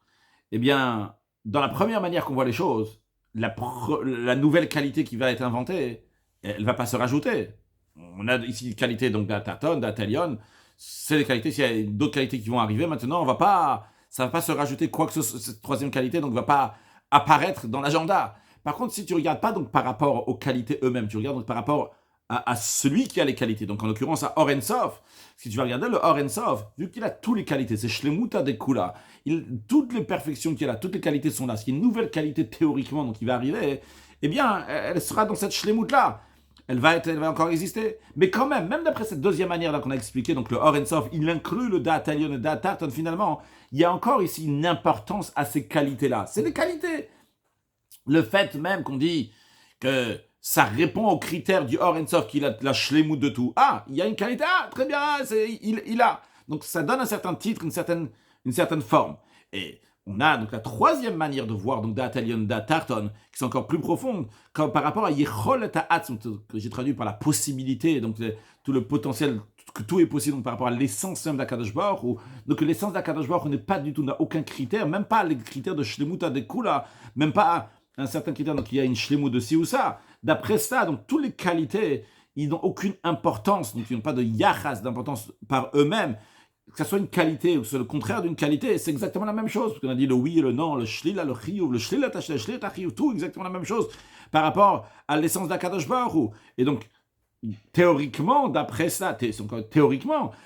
Eh bien, dans la première manière qu'on voit les choses, la nouvelle qualité qui va être inventée, elle ne va pas se rajouter. On a ici une qualité donc d'Ataton, d'Atelion, c'est des qualités, s'il y a d'autres qualités qui vont arriver, maintenant ça ne va pas se rajouter quoi que ce soit, cette troisième qualité, donc ne va pas apparaître dans l'agenda. Par contre, si tu ne regardes pas donc par rapport aux qualités eux-mêmes, tu regardes donc par rapport à celui qui a les qualités, donc en l'occurrence à Or Ensof, si tu vas regarder le Or Ensof, vu qu'il a toutes les qualités, c'est Shlemuta de Kula, toutes les perfections qu'il a, toutes les qualités sont là, ce qui est une nouvelle qualité théoriquement donc qui va arriver, eh bien, elle sera dans cette Shlemut-là. Elle va encore exister. Mais quand même d'après cette deuxième manière qu'on a expliqué, donc le Or Ensof, il inclut le Dat Elyon et le Dat Tarton, finalement, il y a encore ici une importance à ces qualités-là. C'est des qualités. Le fait même qu'on dit que ça répond aux critères du Or Ensof, qu'il a la shlemut de tout. Ah, il y a une qualité, ah, très bien, il a. Donc ça donne un certain titre, une certaine forme. Et on a donc la troisième manière de voir donc Dat Elyon, Dat Tarton, qui sont encore plus profondes, comme par rapport à Yecholet Ha'atzmut, que j'ai traduit par la possibilité, donc tout le potentiel, que tout est possible donc, par rapport à l'essence même d'Akadosh Baruch Hu. Donc l'essence d'Akadosh Baruch Hu n'est pas du tout, n'a aucun critère, même pas les critères de Shlemuta de Kula, même pas un certain critère, donc il y a une Shlemut de ci ou ça. D'après ça, donc toutes les qualités, ils n'ont aucune importance, donc ils n'ont pas de yachas, d'importance par eux-mêmes. Que ce soit une qualité ou que ce soit le contraire d'une qualité, c'est exactement la même chose. Parce qu'on a dit le oui et le non, le shlila, le chiyuv, le shlila, le shlila, tout exactement la même chose par rapport à l'essence d'Akadosh Baruch Hu. Et donc, théoriquement, d'après ça,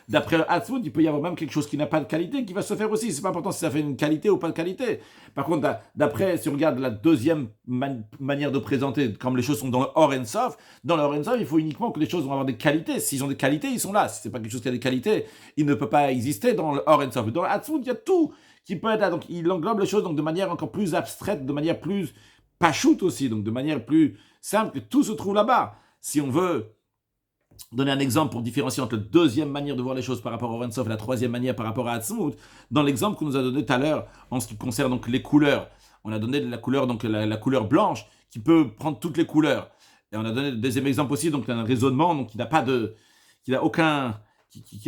d'après le Hatzmut, il peut y avoir même quelque chose qui n'a pas de qualité qui va se faire aussi. C'est pas important si ça fait une qualité ou pas de qualité. Par contre, d'après, si on regarde la deuxième manière de présenter, comme les choses sont dans le Or Ensof, dans le Or Ensof, il faut uniquement que les choses vont avoir des qualités. S'ils ont des qualités, ils sont là. Si c'est pas quelque chose qui a des qualités, il ne peut pas exister dans le Or Ensof. Dans le Hatzmut, il y a tout qui peut être là. Donc, il englobe les choses donc, de manière encore plus abstraite, de manière plus pachoute aussi, donc de manière plus simple, que tout se trouve là-bas. Si on veut donner un exemple pour différencier entre la deuxième manière de voir les choses par rapport au Or Ensof et la troisième manière par rapport à Hatzmut, dans l'exemple qu'on nous a donné tout à l'heure en ce qui concerne donc les couleurs, on a donné la couleur donc la couleur blanche qui peut prendre toutes les couleurs. Et on a donné le deuxième exemple aussi donc un raisonnement donc qui est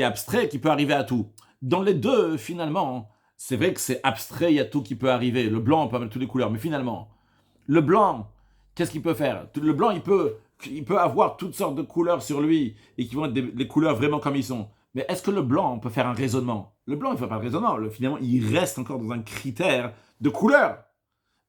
abstrait, qui peut arriver à tout. Dans les deux finalement, c'est vrai que c'est abstrait, il y a tout qui peut arriver. Le blanc peut avoir toutes les couleurs, mais finalement, le blanc, qu'est-ce qu'il peut faire? Le blanc, il peut avoir toutes sortes de couleurs sur lui et qui vont être les couleurs vraiment comme ils sont. Mais est-ce que le blanc peut faire un raisonnement? Le blanc, il ne fait pas de raisonnement. Finalement, il reste encore dans un critère de couleur.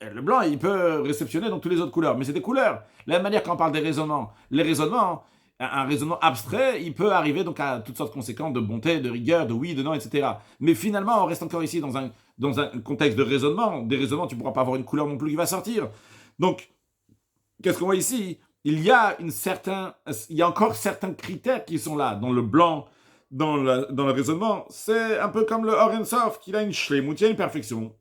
Et le blanc, il peut réceptionner dans toutes les autres couleurs, mais c'est des couleurs. De la même manière quand on parle des raisonnements, les raisonnements, un raisonnement abstrait, il peut arriver donc à toutes sortes de conséquences de bonté, de rigueur, de oui, de non, etc. Mais finalement, on reste encore ici dans un contexte de raisonnement. Des raisonnements, tu ne pourras pas avoir une couleur non plus qui va sortir. Donc, qu'est-ce qu'on voit ici? Il y a encore certains critères qui sont là, dans le blanc, dans le raisonnement. C'est un peu comme le Or Ensof, qu'il a une shlemut, il y a une perfection.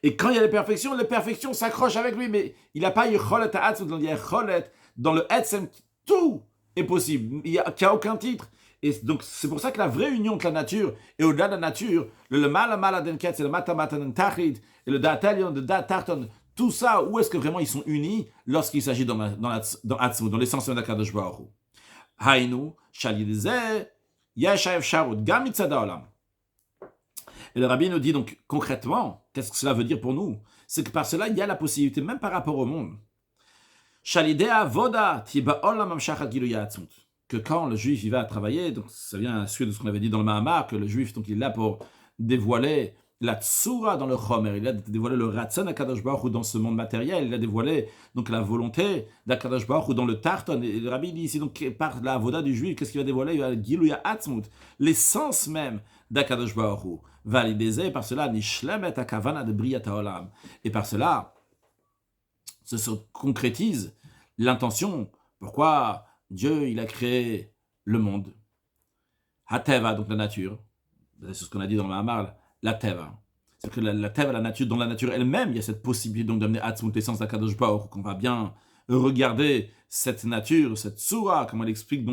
Et quand il y a les perfections s'accrochent avec lui, mais il n'a pas eu cholet à Hatzmut, il y a cholet dans le Etzem, tout est possible, il n'y a aucun titre. Et donc, c'est pour ça que la vraie union entre la nature et au-delà de la nature, le mala denket, c'est le matamatan tachid, et le datalion, le datarton, tout ça, où est-ce que vraiment ils sont unis lorsqu'il s'agit dans Hatzmut, dans l'essence de Kadosh Baruch Hu. Hainu, shalidezeh, yeshaev sharut, gam mitzada olam. Et le rabbi nous dit donc concrètement, qu'est-ce que cela veut dire pour nous? C'est que par cela, il y a la possibilité, même par rapport au monde, Shalidea voda tiba olam amshachat giluya atzmut. Que quand le juif il va travailler, donc ça vient à suite de ce qu'on avait dit dans le Mahamar, que le juif donc il est là pour dévoiler la tsura dans le chomer, il a dévoilé le ratzon d'Akadosh Baruch Hu dans ce monde matériel, il a dévoilé donc la volonté d'Akadosh Baruch Hu dans le tarton. Et le rabbi dit ici donc par la avoda du juif, qu'est-ce qu'il va dévoiler? Il va giluya atzmut, l'essence même d'Akadosh Baruch Hu. Validé par cela nishlemet akavana de briyat haolam. Et par cela se concrétise l'intention. Pourquoi Dieu il a créé le monde? Hateva, donc la nature. C'est ce qu'on a dit dans le Mahamar, la Teva. C'est que la Teva, la nature, dans la nature elle-même, il y a cette possibilité donc d'amener Atzmut, l'essence d'Akadosh Baruch Hu, qu'on va bien regarder cette nature, cette Surah, comment elle explique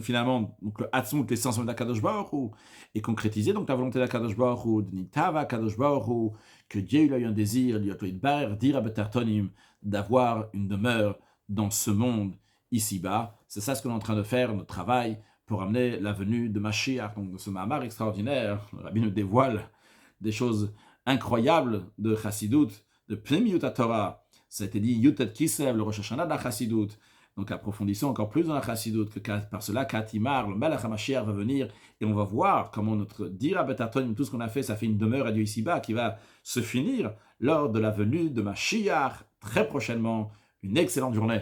finalement donc le Atzmut, l'essence d'Akadosh Baruch Hu, et concrétiser donc la volonté d'Akadosh Baruch Hu, de Nitava Akadosh Baruch Hu, que Dieu il a eu un désir, dire à Betartonim, d'avoir une demeure dans ce monde ici-bas. C'est ça ce qu'on est en train de faire, notre travail, pour amener la venue de Mashiach. Donc, ce Mahamar extraordinaire, le Rabbi nous dévoile des choses incroyables de Chassidut, de Pnimiut Torah. Ça a été dit Yutet Kislev, le Rosh Hashanah de la Chassidut. Donc, approfondissons encore plus dans la Chassidut, que par cela, Katimar, le Melech HaMashiach va venir, et on va voir comment notre Dira Betartonim, tout ce qu'on a fait, ça fait une demeure à Dieu ici-bas, qui va se finir lors de la venue de Mashiach, très prochainement. Une excellente journée.